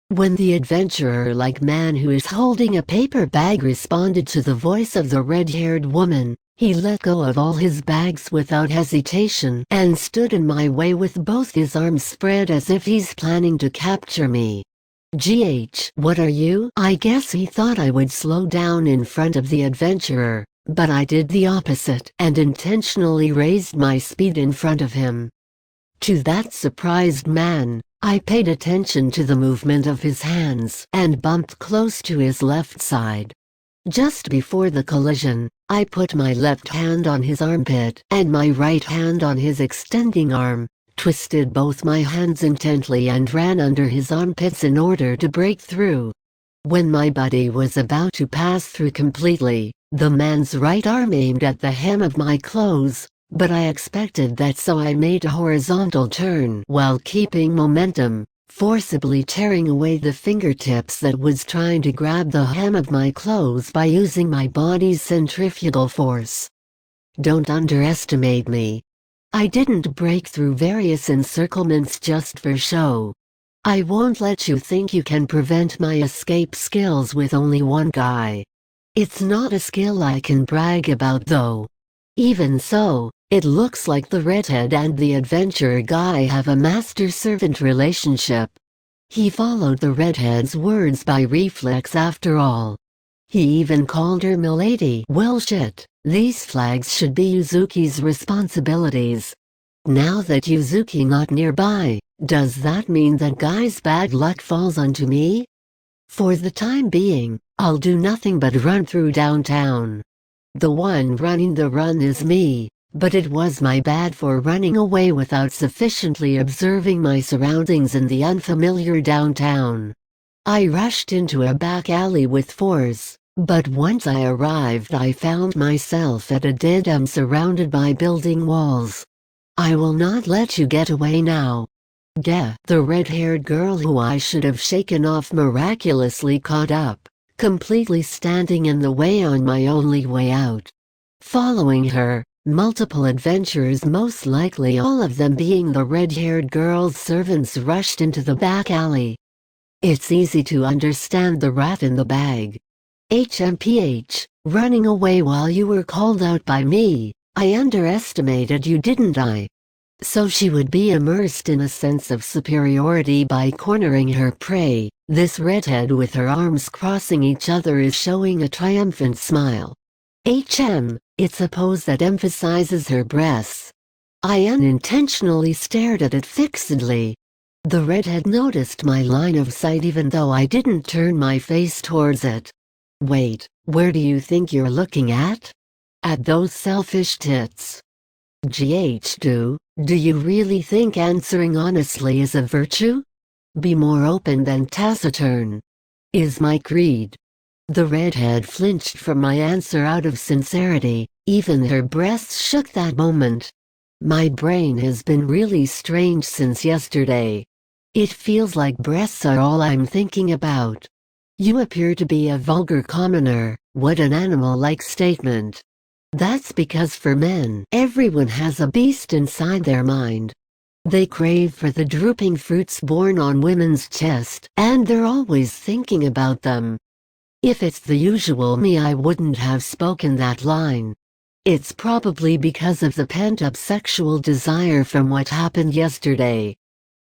When the adventurer-like man who is holding a paper bag responded to the voice of the red-haired woman, he let go of all his bags without hesitation and stood in my way with both his arms spread as if he's planning to capture me. What are you? I guess he thought I would slow down in front of the adventurer, but I did the opposite and intentionally raised my speed in front of him. To that surprised man, I paid attention to the movement of his hands and bumped close to his left side. Just before the collision, I put my left hand on his armpit and my right hand on his extending arm, twisted both my hands intently and ran under his armpits in order to break through. When my buddy was about to pass through completely, the man's right arm aimed at the hem of my clothes, but I expected that, so I made a horizontal turn while keeping momentum, forcibly tearing away the fingertips that was trying to grab the hem of my clothes by using my body's centrifugal force. Don't underestimate me. I didn't break through various encirclements just for show. I won't let you think you can prevent my escape skills with only one guy. It's not a skill I can brag about though. Even so, it looks like the redhead and the adventurer guy have a master-servant relationship. He followed the redhead's words by reflex after all. He even called her milady. Well shit, these flags should be Yuzuki's responsibilities. Now that Yuzuki not nearby, does that mean that guy's bad luck falls onto me? For the time being, I'll do nothing but run through downtown. The one running the run is me, but it was my bad for running away without sufficiently observing my surroundings in the unfamiliar downtown. I rushed into a back alley with force, but once I arrived I found myself at a dead end surrounded by building walls. I will not let you get away now. The red-haired girl who I should have shaken off miraculously caught up, completely standing in the way on my only way out. Following her, multiple adventurers, most likely all of them being the red-haired girl's servants, rushed into the back alley. It's easy to understand the rat in the bag. Running away while you were called out by me. I underestimated you, didn't I? So she would be immersed in a sense of superiority by cornering her prey. This redhead with her arms crossing each other is showing a triumphant smile. It's a pose that emphasizes her breasts. I unintentionally stared at it fixedly. The redhead noticed my line of sight even though I didn't turn my face towards it. Wait, where do you think you're looking at? At those selfish tits. Do you really think answering honestly is a virtue? Be more open than taciturn. Is my creed. The redhead flinched from my answer out of sincerity, even her breasts shook that moment. My brain has been really strange since yesterday. It feels like breasts are all I'm thinking about. You appear to be a vulgar commoner. What an animal-like statement. That's because for men, everyone has a beast inside their mind. They crave for the drooping fruits born on women's chest, and they're always thinking about them. If it's the usual me, I wouldn't have spoken that line. It's probably because of the pent-up sexual desire from what happened yesterday.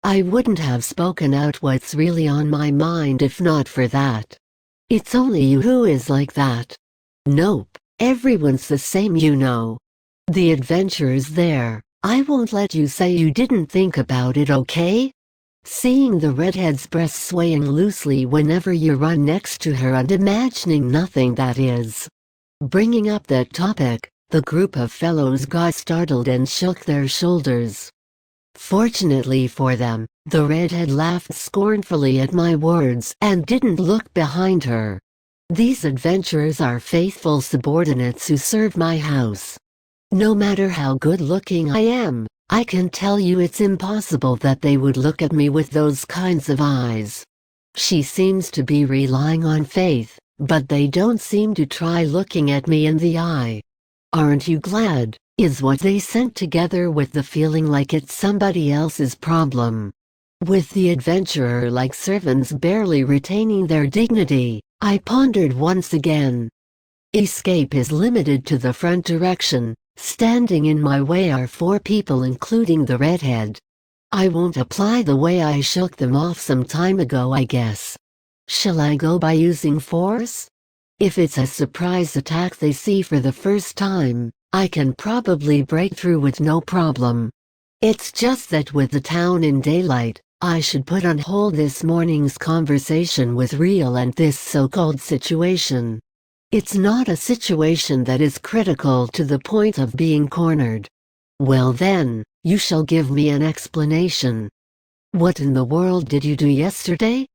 I wouldn't have spoken out what's really on my mind if not for that. It's only you who is like that. Nope. Everyone's the same, you know. The adventurer's there. I won't let you say you didn't think about it, okay? Seeing the redhead's breasts swaying loosely whenever you run next to her and imagining nothing, that is. Bringing up that topic, the group of fellows got startled and shook their shoulders. Fortunately for them, the redhead laughed scornfully at my words and didn't look behind her. These adventurers are faithful subordinates who serve my house. No matter how good-looking I am, I can tell you it's impossible that they would look at me with those kinds of eyes. She seems to be relying on faith, but they don't seem to try looking at me in the eye. "Aren't you glad?" is what they sent together with the feeling like it's somebody else's problem. With the adventurer-like servants barely retaining their dignity, I pondered once again. Escape is limited to the front direction. Standing in my way are 4 people including the redhead. I won't apply the way I shook them off some time ago, I guess. Shall I go by using force? If it's a surprise attack they see for the first time, I can probably break through with no problem. It's just that with the town in daylight, I should put on hold this morning's conversation with Real and this so-called situation. It's not a situation that is critical to the point of being cornered. Well then, you shall give me an explanation. What in the world did you do yesterday?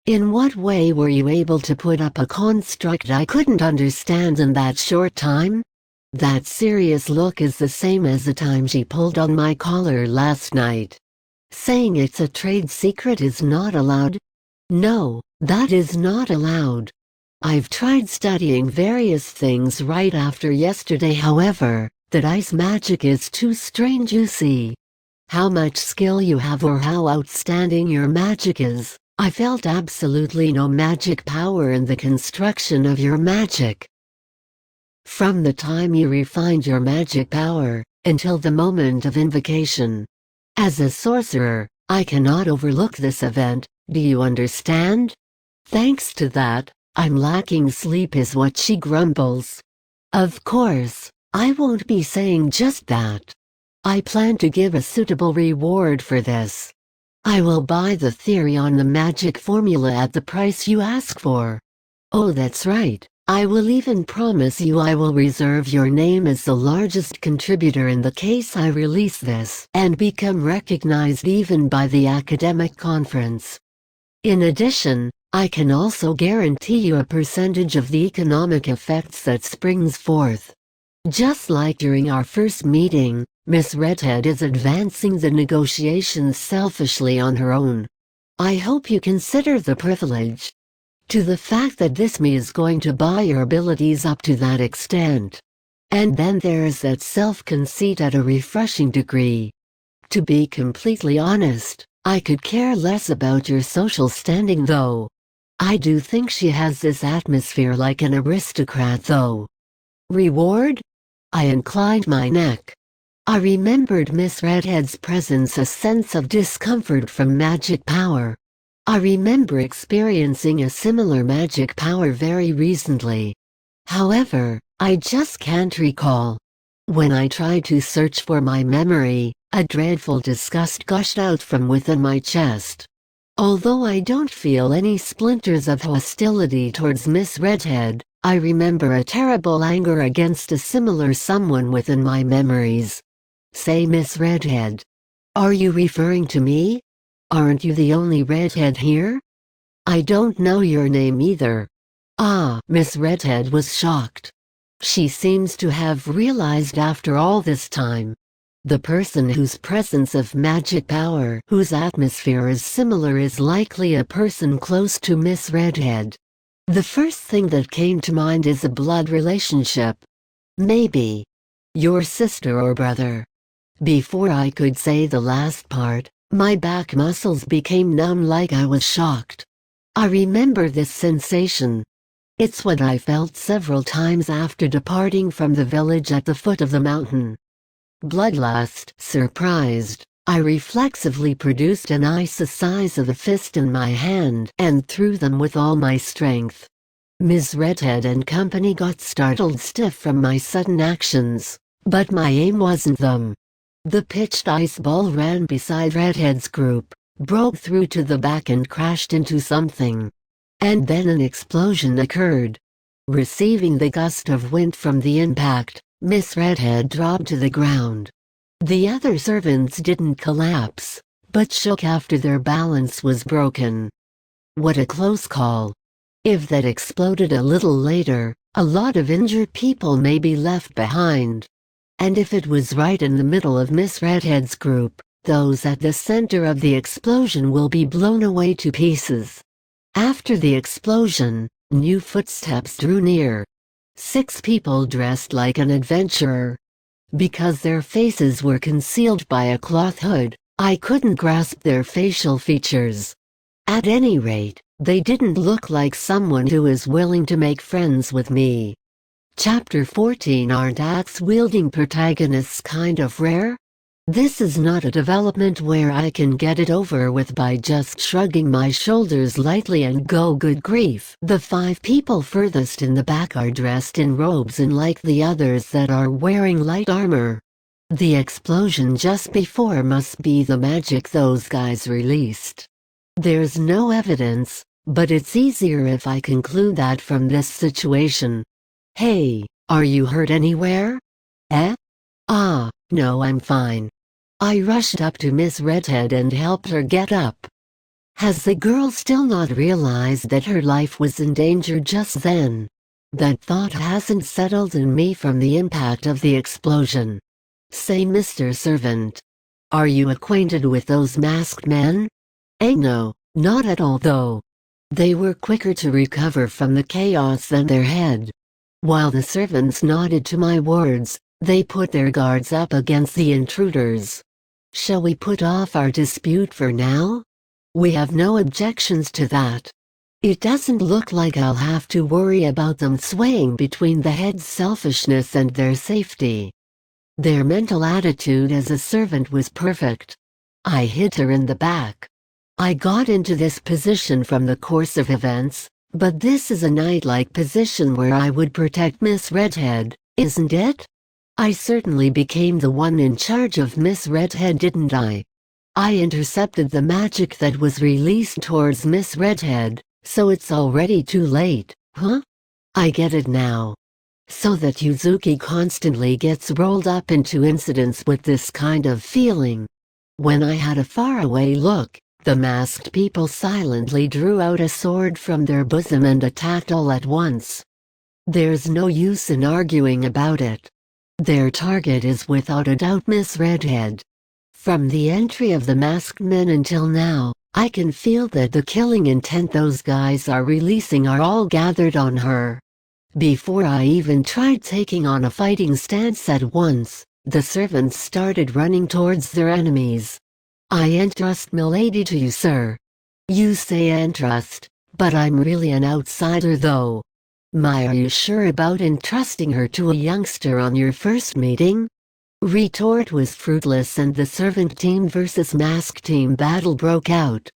In what way were you able to put up a construct I couldn't understand in that short time? That serious look is the same as the time she pulled on my collar last night. Saying it's a trade secret is not allowed? No, that is not allowed. I've tried studying various things right after yesterday, however, that ice magic is too strange, you see. How much skill you have or how outstanding your magic is, I felt absolutely no magic power in the construction of your magic. From the time you refined your magic power, until the moment of invocation. As a sorcerer, I cannot overlook this event, do you understand? Thanks to that, I'm lacking sleep is what she grumbles. Of course, I won't be saying just that. I plan to give a suitable reward for this. I will buy the theory on the magic formula at the price you ask for. Oh, that's right, I will even promise you I will reserve your name as the largest contributor in the case I release this and become recognized even by the academic conference. In addition, I can also guarantee you a percentage of the economic effects that springs forth. Just like during our first meeting, Miss Redhead is advancing the negotiations selfishly on her own. I hope you consider the privilege. To the fact that this me is going to buy your abilities up to that extent. And then there's that self-conceit at a refreshing degree. To be completely honest, I could care less about your social standing though. I do think she has this atmosphere like an aristocrat though. Reward? I inclined my neck. I remembered Miss Redhead's presence, a sense of discomfort from magic power. I remember experiencing a similar magic power very recently. However, I just can't recall. When I tried to search for my memory, a dreadful disgust gushed out from within my chest. Although I don't feel any splinters of hostility towards Miss Redhead, I remember a terrible anger against a similar someone within my memories. Say Miss Redhead. Are you referring to me? Aren't you the only redhead here? I don't know your name either. Ah, Miss Redhead was shocked. She seems to have realized after all this time. The person whose presence of magic power, whose atmosphere is similar, is likely a person close to Miss Redhead. The first thing that came to mind is a blood relationship. Maybe. Your sister or brother. Before I could say the last part, my back muscles became numb like I was shocked. I remember this sensation. It's what I felt several times after departing from the village at the foot of the mountain. Bloodlust. Surprised, I reflexively produced an ice the size of a fist in my hand and threw them with all my strength. Miss Redhead and company got startled stiff from my sudden actions, but my aim wasn't them. The pitched ice ball ran beside Redhead's group, broke through to the back and crashed into something. And then an explosion occurred. Receiving the gust of wind from the impact, Miss Redhead dropped to the ground. The other servants didn't collapse, but shook after their balance was broken. What a close call. If that exploded a little later, a lot of injured people may be left behind. And if it was right in the middle of Miss Redhead's group, those at the center of the explosion will be blown away to pieces. After the explosion, new footsteps drew near. 6 people dressed like an adventurer. Because their faces were concealed by a cloth hood, I couldn't grasp their facial features. At any rate, they didn't look like someone who is willing to make friends with me. Chapter 14. Aren't axe-wielding protagonists kind of rare? This is not a development where I can get it over with by just shrugging my shoulders lightly and go good grief. The 5 people furthest in the back are dressed in robes unlike the others that are wearing light armor. The explosion just before must be the magic those guys released. There's no evidence, but it's easier if I conclude that from this situation. Hey, are you hurt anywhere? Eh? Ah, no, I'm fine. I rushed up to Miss Redhead and helped her get up. Has the girl still not realized that her life was in danger just then? That thought hasn't settled in me from the impact of the explosion. Say, Mr. Servant. Are you acquainted with those masked men? No, not at all though. They were quicker to recover from the chaos than their head. While the servants nodded to my words, they put their guards up against the intruders. Shall we put off our dispute for now? We have no objections to that. It doesn't look like I'll have to worry about them swaying between the head's selfishness and their safety. Their mental attitude as a servant was perfect. I hit her in the back. I got into this position from the course of events, but this is a knight-like position where I would protect Miss Redhead, isn't it? I certainly became the one in charge of Miss Redhead, didn't I? I intercepted the magic that was released towards Miss Redhead, so it's already too late, huh? I get it now. So that Yuzuki constantly gets rolled up into incidents with this kind of feeling. When I had a faraway look, the masked people silently drew out a sword from their bosom and attacked all at once. There's no use in arguing about it. Their target is without a doubt Miss Redhead. From the entry of the masked men until now, I can feel that the killing intent those guys are releasing are all gathered on her. Before I even tried taking on a fighting stance at once, the servants started running towards their enemies. I entrust milady to you, sir. You say entrust, but I'm really an outsider though. Are you sure about entrusting her to a youngster on your first meeting? Retort was fruitless and the servant team versus masked team battle broke out.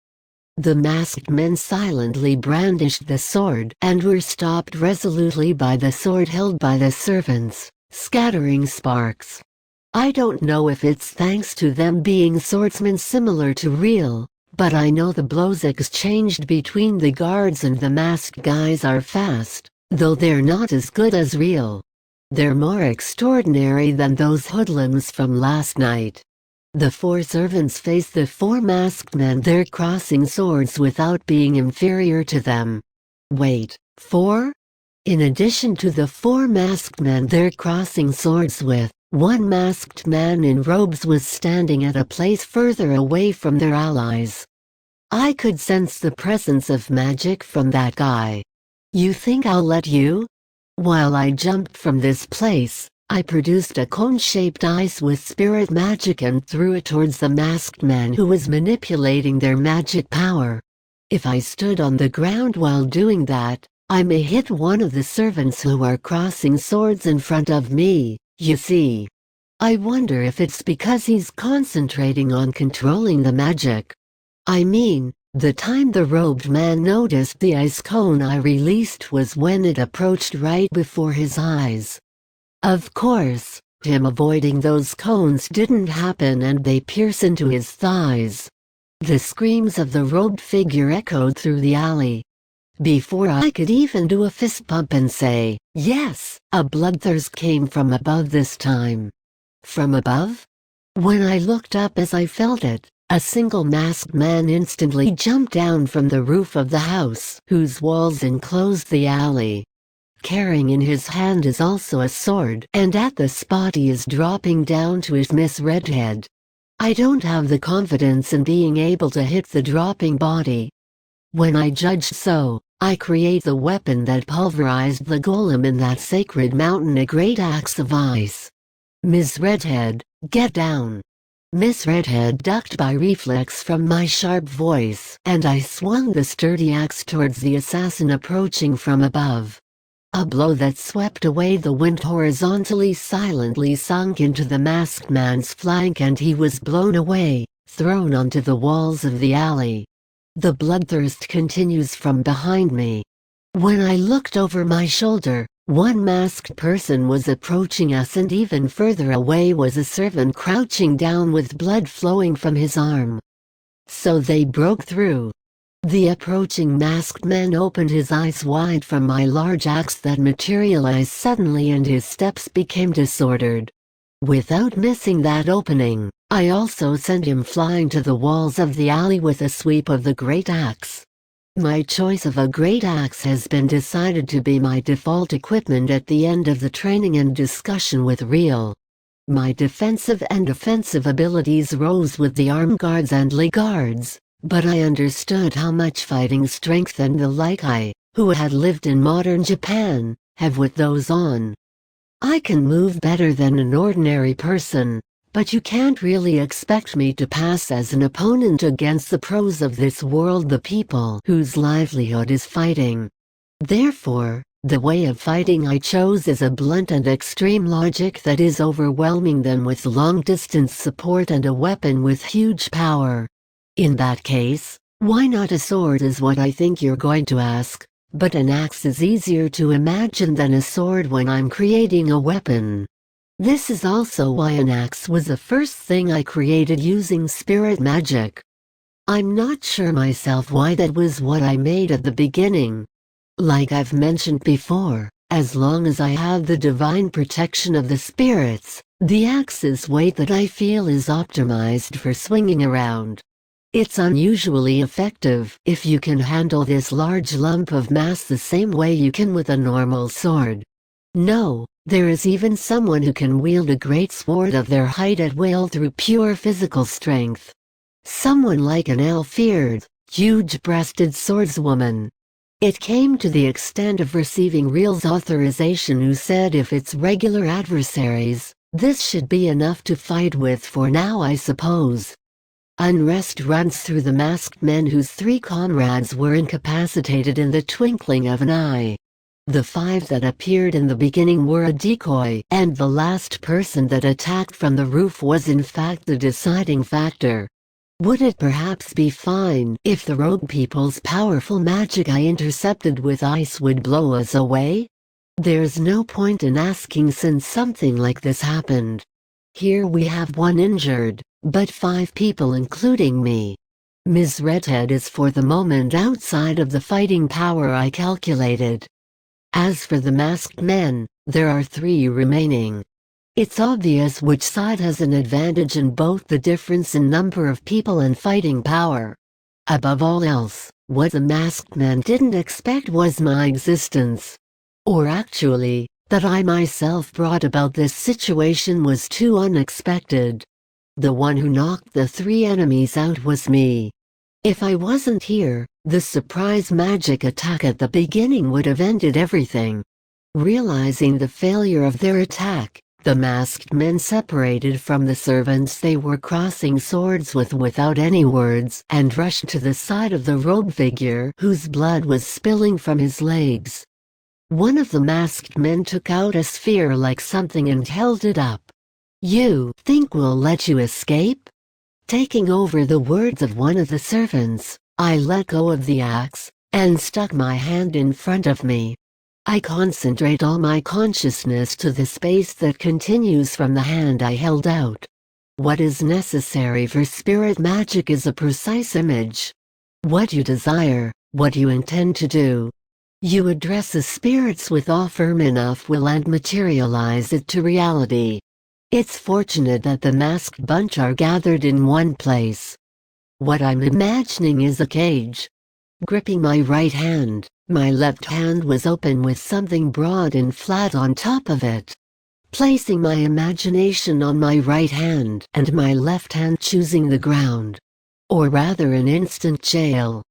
The masked men silently brandished the sword and were stopped resolutely by the sword held by the servants, scattering sparks. I don't know if it's thanks to them being swordsmen similar to real, but I know the blows exchanged between the guards and the masked guys are fast, though they're not as good as real. They're more extraordinary than those hoodlums from last night. The 4 servants face the 4 masked men. They're crossing swords without being inferior to them. Wait, 4? In addition to the 4 masked men they're crossing swords with, 1 masked man in robes was standing at a place further away from their allies. I could sense the presence of magic from that guy. You think I'll let you? While I jumped from this place, I produced a cone-shaped ice with spirit magic and threw it towards the masked man who was manipulating their magic power. If I stood on the ground while doing that, I may hit one of the servants who are crossing swords in front of me, you see. I wonder if it's because he's concentrating on controlling the magic. I mean, the time the robed man noticed the ice cone I released was when it approached right before his eyes. Of course, him avoiding those cones didn't happen and they pierce into his thighs. The screams of the robed figure echoed through the alley. Before I could even do a fist pump and say, yes, a bloodthirst came from above this time. From above? When I looked up as I felt it, a single masked man instantly jumped down from the roof of the house, whose walls enclosed the alley. Carrying in his hand is also a sword, and at the spot he is dropping down to his Miss Redhead. I don't have the confidence in being able to hit the dropping body. When I judged so, I create the weapon that pulverized the golem in that sacred mountain, a great axe of ice. Miss Redhead, get down. Miss Redhead ducked by reflex from my sharp voice, and I swung the sturdy axe towards the assassin approaching from above. A blow that swept away the wind horizontally silently sunk into the masked man's flank, and he was blown away, thrown onto the walls of the alley. The bloodthirst continues from behind me. When I looked over my shoulder, one masked person was approaching us, and even further away was a servant crouching down with blood flowing from his arm. So they broke through. The approaching masked man opened his eyes wide from my large axe that materialized suddenly, and his steps became disordered. Without missing that opening, I also sent him flying to the walls of the alley with a sweep of the great axe. My choice of a great axe has been decided to be my default equipment at the end of the training and discussion with Real. My defensive and offensive abilities rose with the arm guards and leg guards, but I understood how much fighting strength and the like I, who had lived in modern Japan, have with those on. I can move better than an ordinary person, but you can't really expect me to pass as an opponent against the pros of this world, the people whose livelihood is fighting. Therefore, the way of fighting I chose is a blunt and extreme logic that is overwhelming them with long-distance support and a weapon with huge power. In that case, why not a sword is what I think you're going to ask, but an axe is easier to imagine than a sword when I'm creating a weapon. This is also why an axe was the first thing I created using spirit magic. I'm not sure myself why that was what I made at the beginning. Like I've mentioned before, as long as I have the divine protection of the spirits, the axe's weight that I feel is optimized for swinging around. It's unusually effective if you can handle this large lump of mass the same way you can with a normal sword. No, there is even someone who can wield a great sword of their height at will through pure physical strength. Someone like an elf-eared, huge-breasted swordswoman. It came to the extent of receiving Real's authorization, who said if it's regular adversaries, this should be enough to fight with for now, I suppose. Unrest runs through the masked men whose 3 comrades were incapacitated in the twinkling of an eye. The 5 that appeared in the beginning were a decoy, and the last person that attacked from the roof was in fact the deciding factor. Would it perhaps be fine if the rogue people's powerful magic I intercepted with ice would blow us away? There's no point in asking, since something like this happened. Here we have 1 injured, but 5 people including me. Ms. Redhead is for the moment outside of the fighting power I calculated. As for the masked men, there are 3 remaining. It's obvious which side has an advantage in both the difference in number of people and fighting power. Above all else, what the masked men didn't expect was my existence. Or actually, that I myself brought about this situation was too unexpected. The one who knocked the 3 enemies out was me. If I wasn't here, the surprise magic attack at the beginning would have ended everything. Realizing the failure of their attack, the masked men separated from the servants they were crossing swords with without any words, and rushed to the side of the rogue figure whose blood was spilling from his legs. One of the masked men took out a sphere like something and held it up. "You think we'll let you escape?" Taking over the words of one of the servants, I let go of the axe, and stuck my hand in front of me. I concentrate all my consciousness to the space that continues from the hand I held out. What is necessary for spirit magic is a precise image. What you desire, What you intend to do. You address the spirits with awe firm enough will and materialize it to reality. It's fortunate that the masked bunch are gathered in one place. What I'm imagining is a cage. Gripping my right hand, my left hand was open with something broad and flat on top of it. Placing my imagination on my right hand and my left hand choosing the ground. Or rather an instant jail.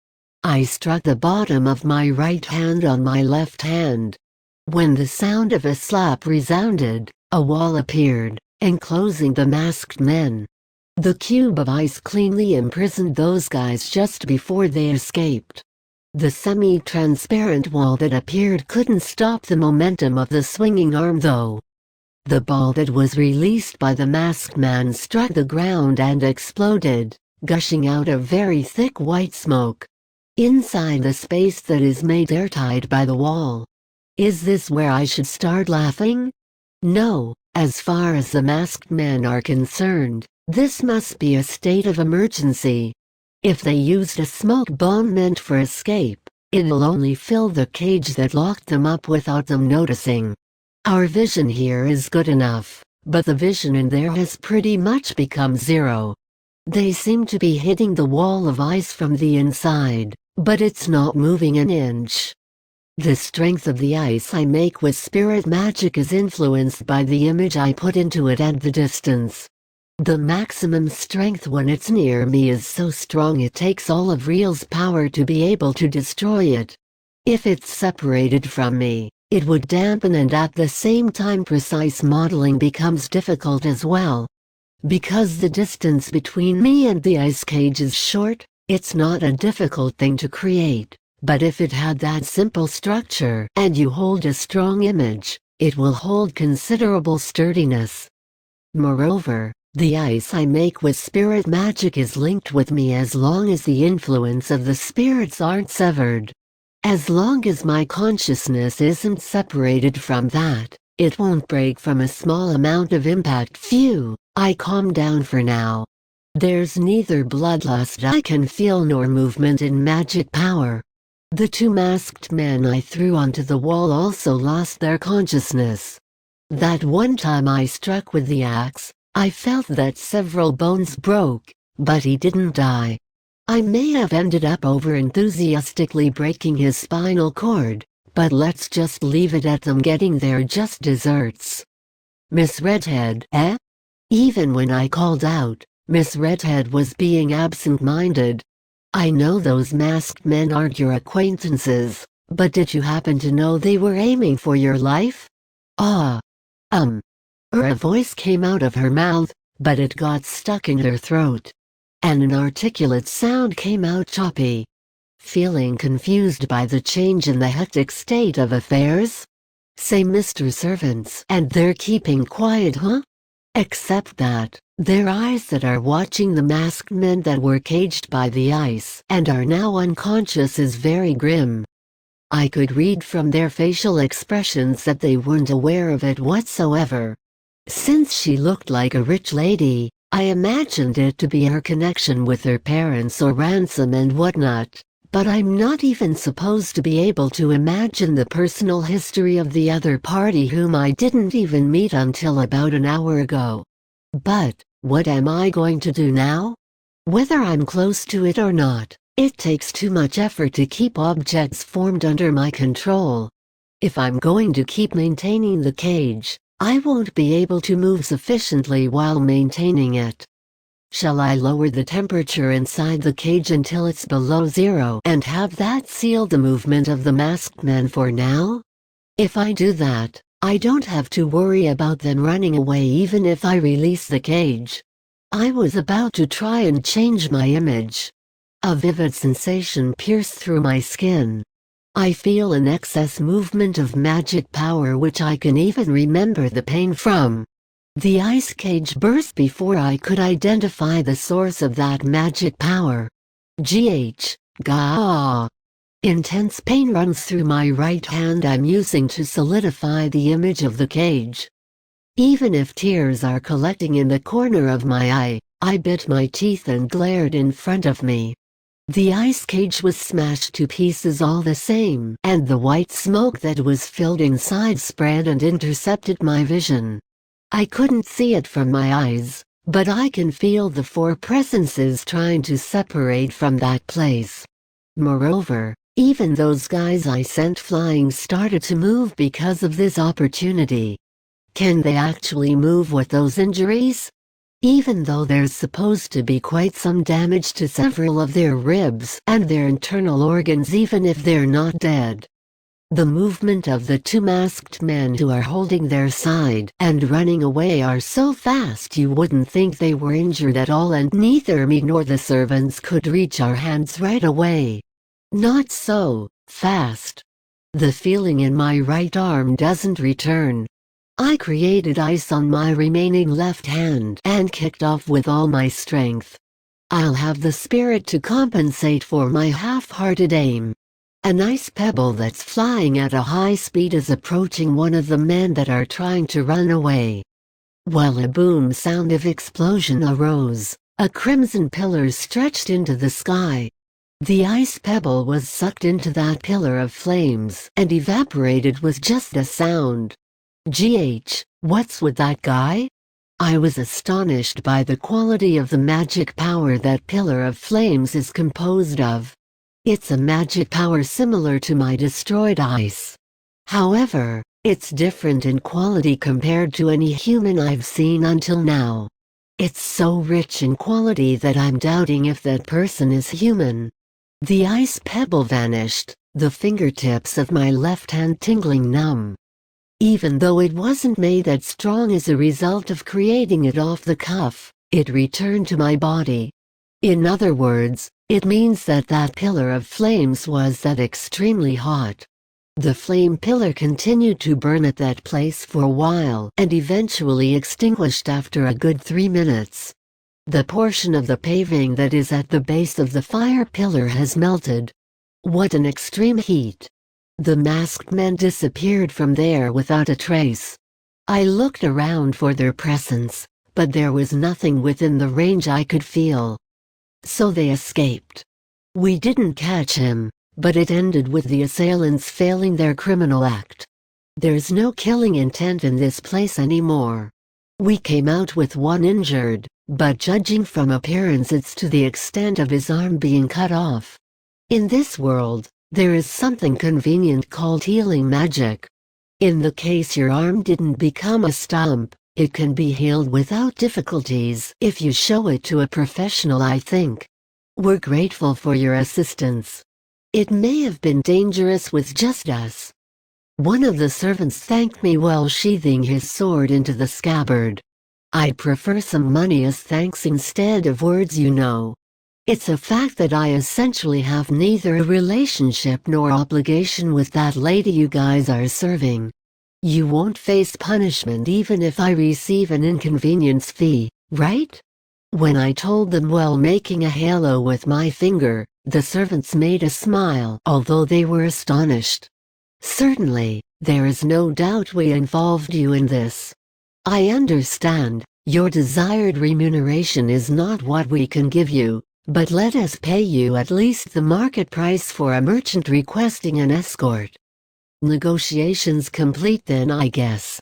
I struck the bottom of my right hand on my left hand. When the sound of a slap resounded, a wall appeared, enclosing the masked men. The cube of ice cleanly imprisoned those guys just before they escaped. The semi-transparent wall that appeared couldn't stop the momentum of the swinging arm though. The ball that was released by the masked man struck the ground and exploded, gushing out a very thick white smoke. Inside the space that is made airtight by the wall. Is this where I should start laughing? No, as far as the masked men are concerned. This must be a state of emergency. If they used a smoke bomb meant for escape, it'll only fill the cage that locked them up without them noticing. Our vision here is good enough, but the vision in there has pretty much become zero. They seem to be hitting the wall of ice from the inside, but it's not moving an inch. The strength of the ice I make with spirit magic is influenced by the image I put into it and the distance. The maximum strength when it's near me is so strong it takes all of Real's power to be able to destroy it. If it's separated from me, it would dampen and at the same time precise modeling becomes difficult as well. Because the distance between me and the ice cage is short, it's not a difficult thing to create, but if it had that simple structure and you hold a strong image, it will hold considerable sturdiness. Moreover, the ice I make with spirit magic is linked with me as long as the influence of the spirits aren't severed. As long as my consciousness isn't separated from that, it won't break from a small amount of impact. Phew, I calm down for now. There's neither bloodlust I can feel nor movement in magic power. The two masked men I threw onto the wall also lost their consciousness. That one time I struck with the axe, I felt that several bones broke, but he didn't die. I may have ended up over-enthusiastically breaking his spinal cord, but let's just leave it at them getting their just desserts. Miss Redhead, eh? Even when I called out, Miss Redhead was being absent-minded. I know those masked men aren't your acquaintances, but did you happen to know they were aiming for your life? A voice came out of her mouth, but it got stuck in her throat. And an articulate sound came out choppy. Feeling confused by the change in the hectic state of affairs? Say Mr. Servants and they're keeping quiet, huh? Except that, their eyes that are watching the masked men that were caged by the ice and are now unconscious is very grim. I could read from their facial expressions that they weren't aware of it whatsoever. Since she looked like a rich lady, I imagined it to be her connection with her parents or ransom and whatnot, but I'm not even supposed to be able to imagine the personal history of the other party whom I didn't even meet until about an hour ago. But, what am I going to do now? Whether I'm close to it or not, it takes too much effort to keep objects formed under my control. If I'm going to keep maintaining the cage, I won't be able to move sufficiently while maintaining it. Shall I lower the temperature inside the cage until it's below zero and have that seal the movement of the masked men for now? If I do that, I don't have to worry about them running away even if I release the cage. I was about to try and change my image. A vivid sensation pierced through my skin. I feel an excess movement of magic power which I can even remember the pain from. The ice cage burst before I could identify the source of that magic power. Gah! Intense pain runs through my right hand I'm using to solidify the image of the cage. Even if tears are collecting in the corner of my eye, I bit my teeth and glared in front of me. The ice cage was smashed to pieces all the same, and the white smoke that was filled inside spread and intercepted my vision. I couldn't see it from my eyes, but I can feel the four presences trying to separate from that place. Moreover, even those guys I sent flying started to move because of this opportunity. Can they actually move with those injuries? Even though there's supposed to be quite some damage to several of their ribs and their internal organs even if they're not dead. The movement of the two masked men who are holding their side and running away are so fast you wouldn't think they were injured at all, and neither me nor the servants could reach our hands right away. Not so fast. The feeling in my right arm doesn't return. I created ice on my remaining left hand and kicked off with all my strength. I'll have the spirit to compensate for my half-hearted aim. An ice pebble that's flying at a high speed is approaching one of the men that are trying to run away. While a boom sound of explosion arose, a crimson pillar stretched into the sky. The ice pebble was sucked into that pillar of flames and evaporated with just a sound. What's with that guy? I was astonished by the quality of the magic power that pillar of flames is composed of. It's a magic power similar to my destroyed ice. However, it's different in quality compared to any human I've seen until now. It's so rich in quality that I'm doubting if that person is human. The ice pebble vanished, the fingertips of my left hand tingling numb. Even though it wasn't made that strong as a result of creating it off the cuff, it returned to my body. In other words, it means that that pillar of flames was that extremely hot. The flame pillar continued to burn at that place for a while and eventually extinguished after a good 3 minutes. The portion of the paving that is at the base of the fire pillar has melted. What an extreme heat! The masked men disappeared from there without a trace. I looked around for their presence, but there was nothing within the range I could feel. So they escaped. We didn't catch him, but it ended with the assailants failing their criminal act. There's no killing intent in this place anymore. We came out with one injured, but judging from appearance it's to the extent of his arm being cut off. In this world, there is something convenient called healing magic. In the case your arm didn't become a stump, it can be healed without difficulties if you show it to a professional, I think. We're grateful for your assistance. It may have been dangerous with just us. One of the servants thanked me while sheathing his sword into the scabbard. I'd prefer some money as thanks instead of words, you know. It's a fact that I essentially have neither a relationship nor obligation with that lady you guys are serving. You won't face punishment even if I receive an inconvenience fee, right? When I told them while making a halo with my finger, the servants made a smile, although they were astonished. Certainly, there is no doubt we involved you in this. I understand, your desired remuneration is not what we can give you, but let us pay you at least the market price for a merchant requesting an escort. Negotiations complete then, I guess.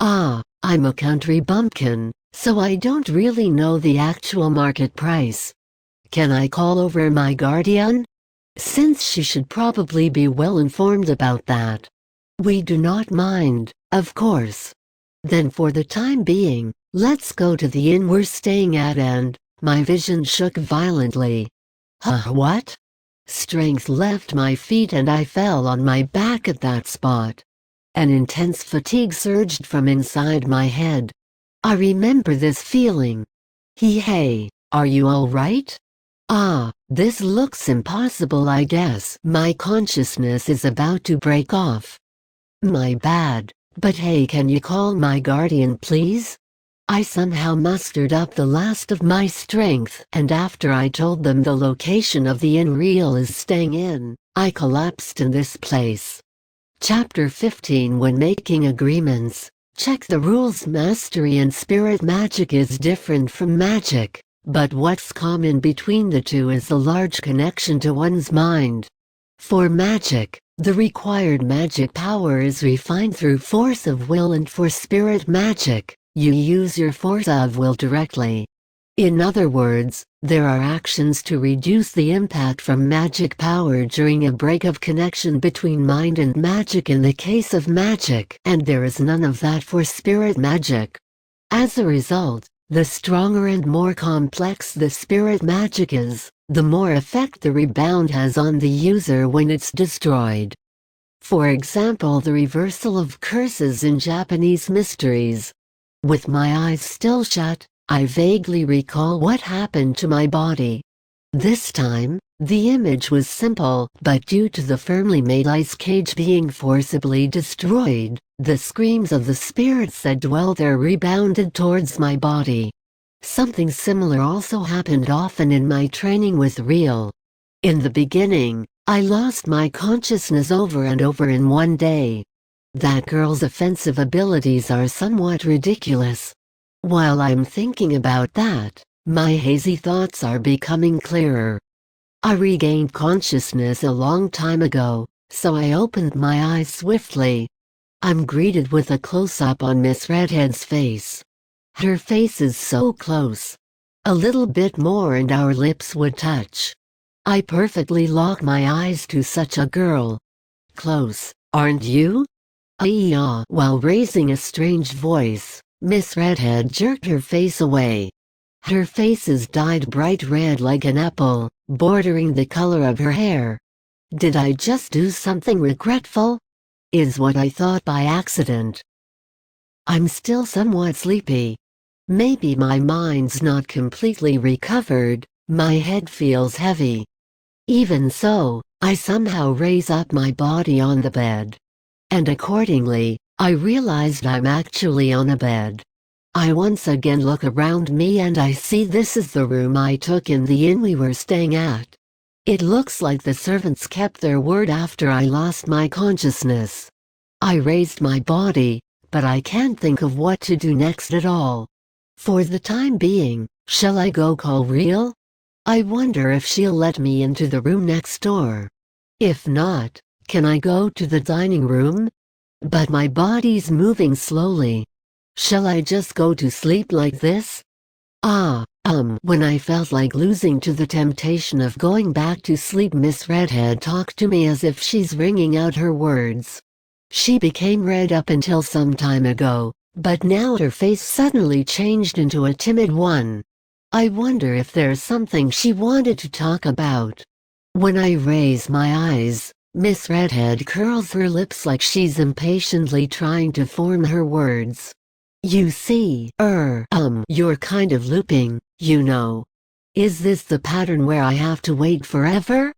I'm a country bumpkin, so I don't really know the actual market price. Can I call over my guardian? Since she should probably be well informed about that. We do not mind, of course. Then for the time being, let's go to the inn we're staying at and, my vision shook violently. What? Strength left my feet and I fell on my back at that spot. An intense fatigue surged from inside my head. I remember this feeling. Hey, are you all right? This looks impossible, I guess. My consciousness is about to break off. My bad, but hey, can you call my guardian please? I somehow mustered up the last of my strength, and after I told them the location of the inn Real is staying in, I collapsed in this place. Chapter 15. When making agreements, check the rules. Mastery in spirit magic is different from magic. But what's common between the two is the large connection to one's mind. For magic, the required magic power is refined through force of will, and for spirit magic, you use your force of will directly. In other words, there are actions to reduce the impact from magic power during a break of connection between mind and magic in the case of magic, and there is none of that for spirit magic. As a result, the stronger and more complex the spirit magic is, the more effect the rebound has on the user when it's destroyed. For example, the reversal of curses in Japanese mysteries. With my eyes still shut, I vaguely recall what happened to my body. This time, the image was simple, but due to the firmly made ice cage being forcibly destroyed, the screams of the spirits that dwell there rebounded towards my body. Something similar also happened often in my training with Real. In the beginning, I lost my consciousness over and over in one day. That girl's offensive abilities are somewhat ridiculous. While I'm thinking about that, my hazy thoughts are becoming clearer. I regained consciousness a long time ago, so I opened my eyes swiftly. I'm greeted with a close-up on Miss Redhead's face. Her face is so close. A little bit more and our lips would touch. I perfectly lock my eyes to such a girl. Close, aren't you? While raising a strange voice, Miss Redhead jerked her face away. Her face is dyed bright red like an apple, bordering the color of her hair. Did I just do something regretful? Is what I thought by accident. I'm still somewhat sleepy. Maybe my mind's not completely recovered, my head feels heavy. Even so, I somehow raise up my body on the bed. And accordingly, I realized I'm actually on a bed. I once again look around me and I see this is the room I took in the inn we were staying at. It looks like the servants kept their word after I lost my consciousness. I raised my body, but I can't think of what to do next at all. For the time being, shall I go call Real? I wonder if she'll let me into the room next door. If not, can I go to the dining room? But my body's moving slowly. Shall I just go to sleep like this? When I felt like losing to the temptation of going back to sleep, Miss Redhead talked to me as if she's ringing out her words. She became red up until some time ago, but now her face suddenly changed into a timid one. I wonder if there's something she wanted to talk about. When I raise my eyes, Miss Redhead curls her lips like she's impatiently trying to form her words. You see, you're kind of looping, you know. Is this the pattern where I have to wait forever?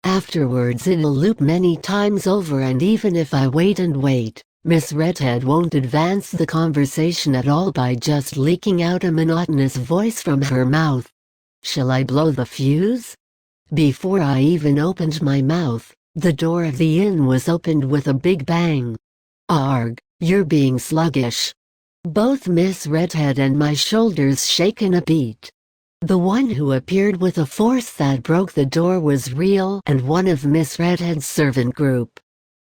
Afterwards it'll loop many times over, and even if I wait and wait, Miss Redhead won't advance the conversation at all by just leaking out a monotonous voice from her mouth. Shall I blow the fuse? Before I even opened my mouth, the door of the inn was opened with a big bang. Arg, you're being sluggish. Both Miss Redhead and my shoulders shaken a beat. The one who appeared with a force that broke the door was Real and one of Miss Redhead's servant group.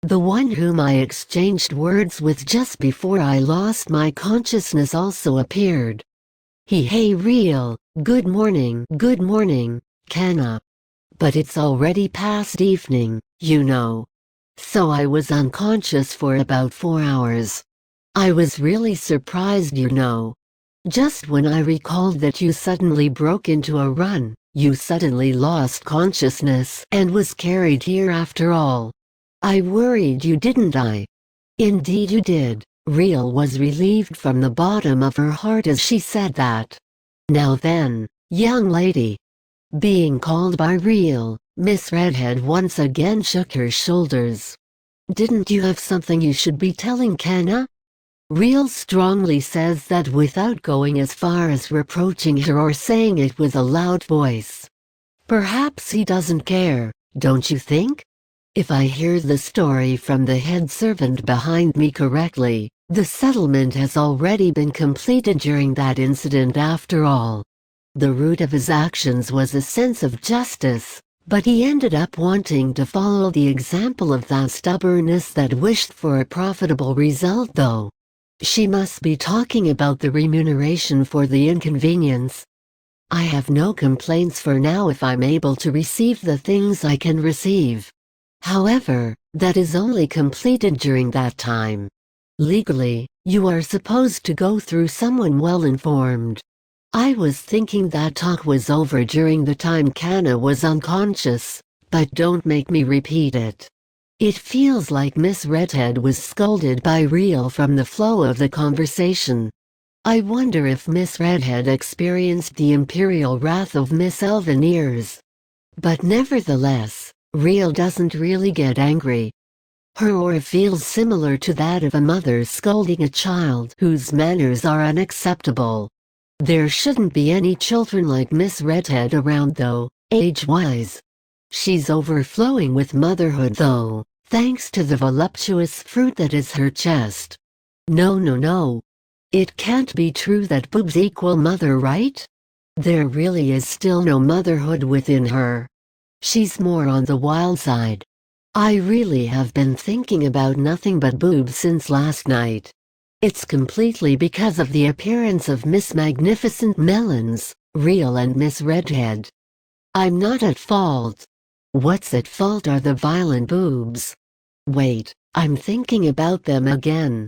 The one whom I exchanged words with just before I lost my consciousness also appeared. Hey Real, good morning, Kanna. But it's already past evening, you know. So I was unconscious for about 4 hours. I was really surprised, you know. Just when I recalled that you suddenly broke into a run, you suddenly lost consciousness and was carried here after all. I worried you, didn't I? Indeed you did. Real was relieved from the bottom of her heart as she said that. Now then, young lady. Being called by Real, Miss Redhead once again shook her shoulders. Didn't you have something you should be telling Kanna? Real strongly says that without going as far as reproaching her or saying it with a loud voice. Perhaps he doesn't care, don't you think? If I hear the story from the head servant behind me correctly, the settlement has already been completed during that incident after all. The root of his actions was a sense of justice, but he ended up wanting to follow the example of that stubbornness that wished for a profitable result though. She must be talking about the remuneration for the inconvenience. I have no complaints for now if I'm able to receive the things I can receive. However, that is only completed during that time. Legally, you are supposed to go through someone well-informed. I was thinking that talk was over during the time Kanna was unconscious, but don't make me repeat it. It feels like Miss Redhead was scolded by Real from the flow of the conversation. I wonder if Miss Redhead experienced the imperial wrath of Miss Elven Ears. But nevertheless, Real doesn't really get angry. Her aura feels similar to that of a mother scolding a child whose manners are unacceptable. There shouldn't be any children like Miss Redhead around though, age-wise. She's overflowing with motherhood though, thanks to the voluptuous fruit that is her chest. No. It can't be true that boobs equal mother, right? There really is still no motherhood within her. She's more on the wild side. I really have been thinking about nothing but boobs since last night. It's completely because of the appearance of Miss Magnificent Melons, Real and Miss Redhead. I'm not at fault. What's at fault are the violent boobs. Wait, I'm thinking about them again.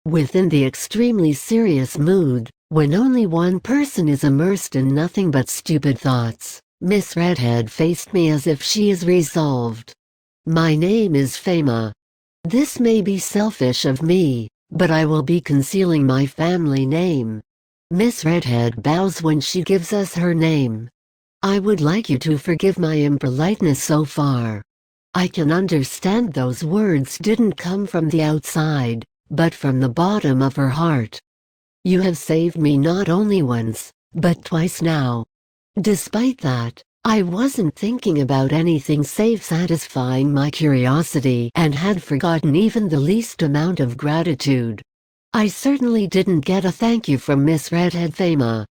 Within the extremely serious mood, when only one person is immersed in nothing but stupid thoughts, Miss Redhead faced me as if she is resolved. My name is Fema. This may be selfish of me, but I will be concealing my family name. Miss Redhead bows when she gives us her name. I would like you to forgive my impoliteness so far. I can understand those words didn't come from the outside, but from the bottom of her heart. You have saved me not only once, but twice now. Despite that, I wasn't thinking about anything save satisfying my curiosity and had forgotten even the least amount of gratitude. I certainly didn't get a thank you from Miss Redhead Fema.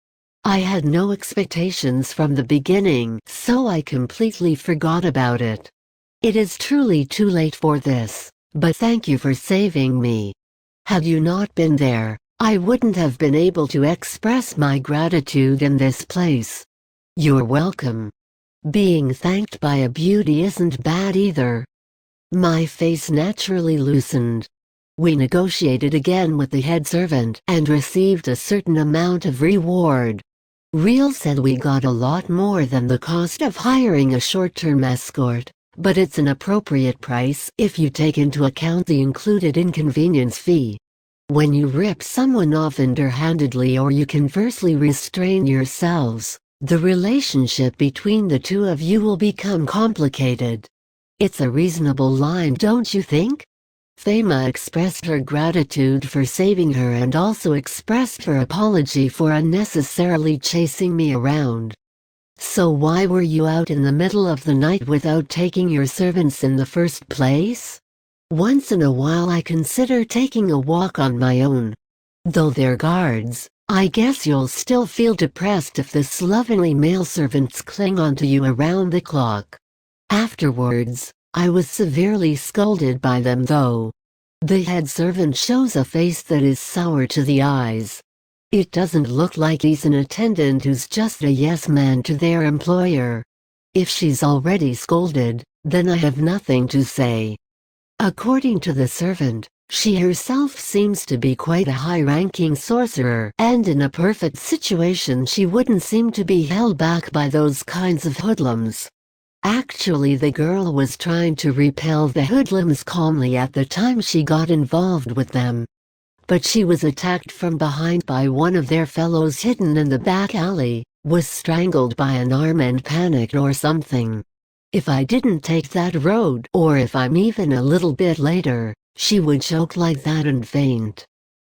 I had no expectations from the beginning, so I completely forgot about it. It is truly too late for this, but thank you for saving me. Had you not been there, I wouldn't have been able to express my gratitude in this place. You're welcome. Being thanked by a beauty isn't bad either. My face naturally loosened. We negotiated again with the head servant and received a certain amount of reward. Real said we got a lot more than the cost of hiring a short-term escort, but it's an appropriate price if you take into account the included inconvenience fee. When you rip someone off underhandedly or you conversely restrain yourselves, the relationship between the two of you will become complicated. It's a reasonable line, don't you think? Fema expressed her gratitude for saving her and also expressed her apology for unnecessarily chasing me around. So why were you out in the middle of the night without taking your servants in the first place? Once in a while I consider taking a walk on my own. Though they're guards, I guess you'll still feel depressed if the slovenly male servants cling onto you around the clock. Afterwards, I was severely scolded by them though. The head servant shows a face that is sour to the eyes. It doesn't look like he's an attendant who's just a yes man to their employer. If she's already scolded, then I have nothing to say. According to the servant, she herself seems to be quite a high-ranking sorcerer, and in a perfect situation she wouldn't seem to be held back by those kinds of hoodlums. Actually, the girl was trying to repel the hoodlums calmly at the time she got involved with them. But she was attacked from behind by one of their fellows hidden in the back alley, was strangled by an arm and panicked or something. If I didn't take that road, or if I'm even a little bit later, she would choke like that and faint.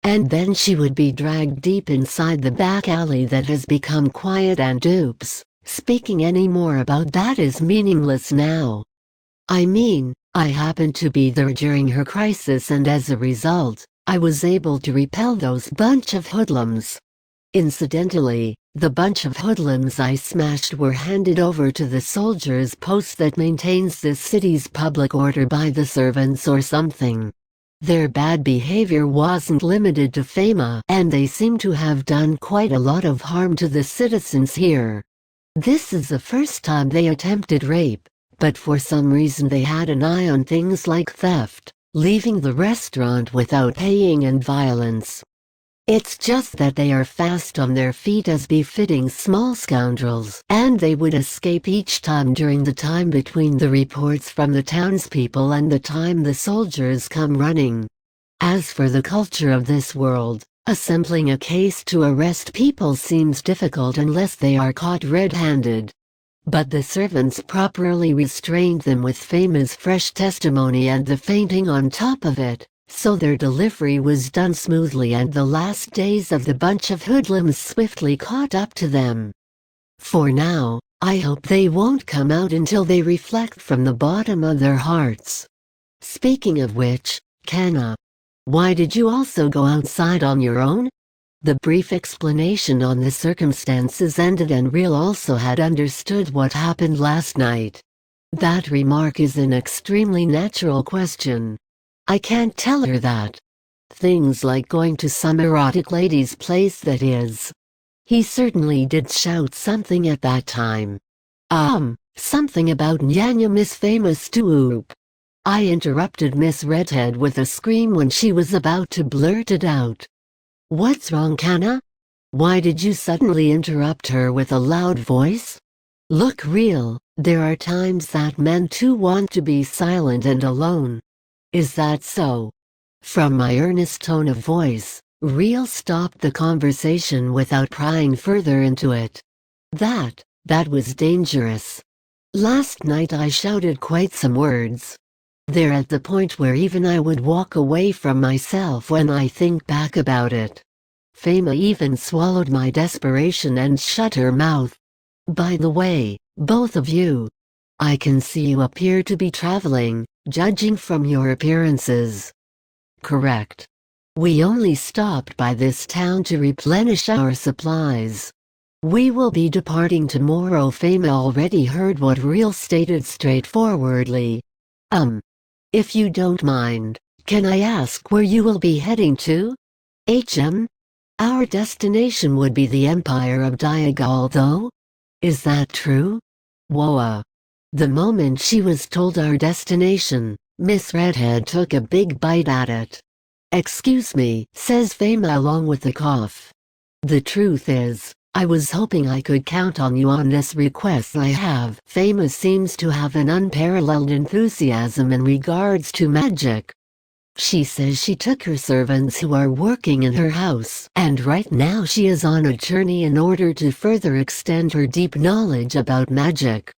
And then she would be dragged deep inside the back alley that has become quiet and oops. Speaking any more about that is meaningless now. I mean, I happened to be there during her crisis and as a result, I was able to repel those bunch of hoodlums. Incidentally, the bunch of hoodlums I smashed were handed over to the soldiers' post that maintains this city's public order by the servants or something. Their bad behavior wasn't limited to Fama, and they seem to have done quite a lot of harm to the citizens here. This is the first time they attempted rape, but for some reason they had an eye on things like theft, leaving the restaurant without paying, and violence. It's just that they are fast on their feet as befitting small scoundrels, and they would escape each time during the time between the reports from the townspeople and the time the soldiers come running. As for the culture of this world, assembling a case to arrest people seems difficult unless they are caught red-handed. But the servants properly restrained them with Fama's fresh testimony and the fainting on top of it, so their delivery was done smoothly and the last days of the bunch of hoodlums swiftly caught up to them. For now, I hope they won't come out until they reflect from the bottom of their hearts. Speaking of which, Kanna, why did you also go outside on your own? The brief explanation on the circumstances ended and Real also had understood what happened last night. That remark is an extremely natural question. I can't tell her that. Things like going to some erotic lady's place, that is. He certainly did shout something at that time. Something about kyonyuu Miss Famous too. I interrupted Miss Redhead with a scream when she was about to blurt it out. What's wrong, Kanna? Why did you suddenly interrupt her with a loud voice? Look, Real, there are times that men too want to be silent and alone. Is that so? From my earnest tone of voice, Real stopped the conversation without prying further into it. That was dangerous. Last night I shouted quite some words. They're at the point where even I would walk away from myself when I think back about it. Fama even swallowed my desperation and shut her mouth. By the way, both of you. I can see you appear to be traveling, judging from your appearances. Correct. We only stopped by this town to replenish our supplies. We will be departing tomorrow. Fama already heard what Real stated straightforwardly. If you don't mind, can I ask where you will be heading to? Our destination would be the Empire of Diagal, though? Is that true? Whoa. The moment she was told our destination, Miss Redhead took a big bite at it. Excuse me, says Fama along with a cough. The truth is, I was hoping I could count on you on this request I have. Fama seems to have an unparalleled enthusiasm in regards to magic. She says she took her servants who are working in her house, and right now she is on a journey in order to further extend her deep knowledge about magic.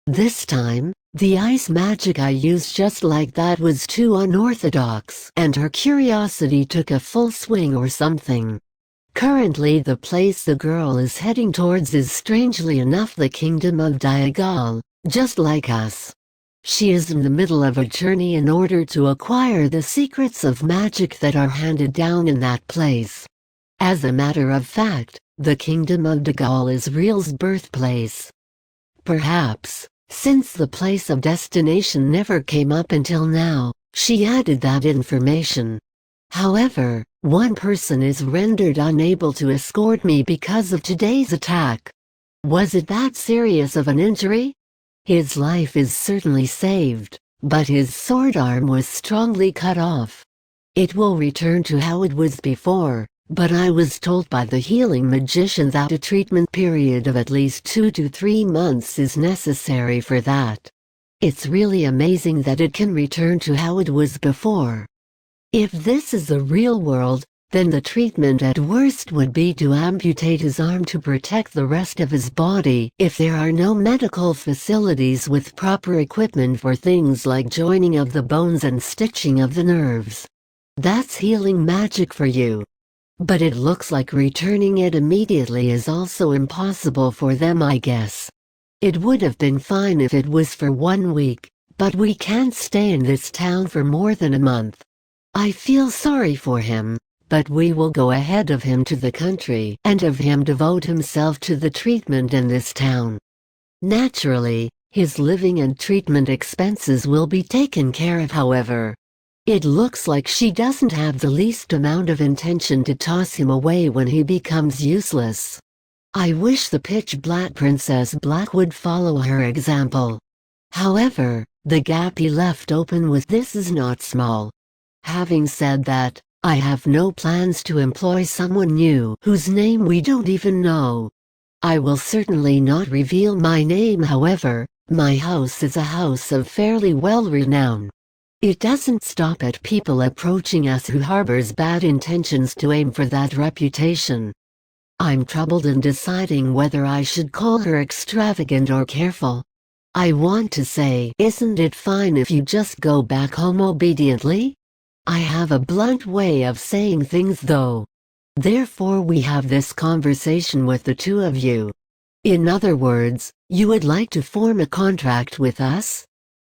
This time, the ice magic I used just like that was too unorthodox, and her curiosity took a full swing or something. Currently the place the girl is heading towards is strangely enough the kingdom of Diagal, just like us. She is in the middle of a journey in order to acquire the secrets of magic that are handed down in that place. As a matter of fact, the kingdom of Diagal is Real's birthplace. Perhaps, since the place of destination never came up until now, she added that information. However, one person is rendered unable to escort me because of today's attack. Was it that serious of an injury? His life is certainly saved, but his sword arm was strongly cut off. It will return to how it was before, but I was told by the healing magician that a treatment period of at least 2 to 3 months is necessary for that. It's really amazing that it can return to how it was before. If this is the real world, then the treatment at worst would be to amputate his arm to protect the rest of his body if there are no medical facilities with proper equipment for things like joining of the bones and stitching of the nerves. That's healing magic for you. But it looks like returning it immediately is also impossible for them, I guess. It would have been fine if it was for 1 week, but we can't stay in this town for more than a month. I feel sorry for him, but we will go ahead of him to the country and have him devote himself to the treatment in this town. Naturally, his living and treatment expenses will be taken care of. However, it looks like she doesn't have the least amount of intention to toss him away when he becomes useless. I wish the pitch-black Princess Black would follow her example. However, the gap he left open with this is not small. Having said that, I have no plans to employ someone new whose name we don't even know. I will certainly not reveal my name. However, my house is a house of fairly well-renowned. It doesn't stop at people approaching us who harbors bad intentions to aim for that reputation. I'm troubled in deciding whether I should call her extravagant or careful. I want to say, isn't it fine if you just go back home obediently? I have a blunt way of saying things though. Therefore we have this conversation with the two of you. In other words, you would like to form a contract with us?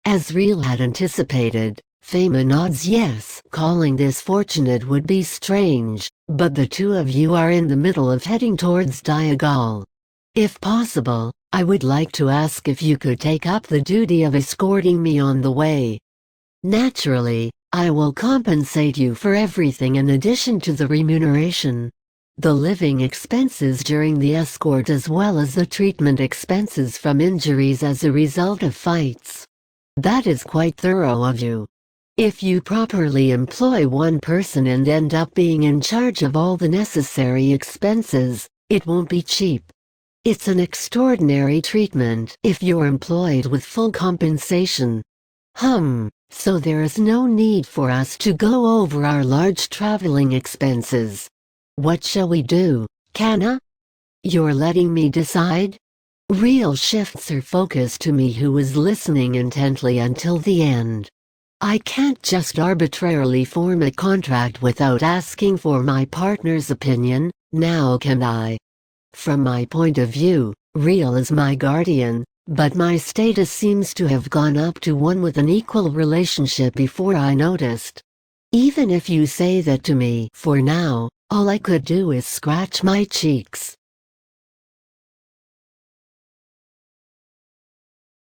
As Real had anticipated, Fama nods yes. Calling this fortunate would be strange, but the two of you are in the middle of heading towards Diagal. If possible, I would like to ask if you could take up the duty of escorting me on the way. Naturally, I will compensate you for everything in addition to the remuneration. The living expenses during the escort as well as the treatment expenses from injuries as a result of fights. That is quite thorough of you. If you properly employ one person and end up being in charge of all the necessary expenses, it won't be cheap. It's an extraordinary treatment if you're employed with full compensation. So there is no need for us to go over our large traveling expenses. What shall we do, Kanna? You're letting me decide? Real shifts her focus to me, who was listening intently until the end. I can't just arbitrarily form a contract without asking for my partner's opinion, now can I? From my point of view, Real is my guardian, but my status seems to have gone up to one with an equal relationship before I noticed. Even if you say that to me, for now, all I could do is scratch my cheeks.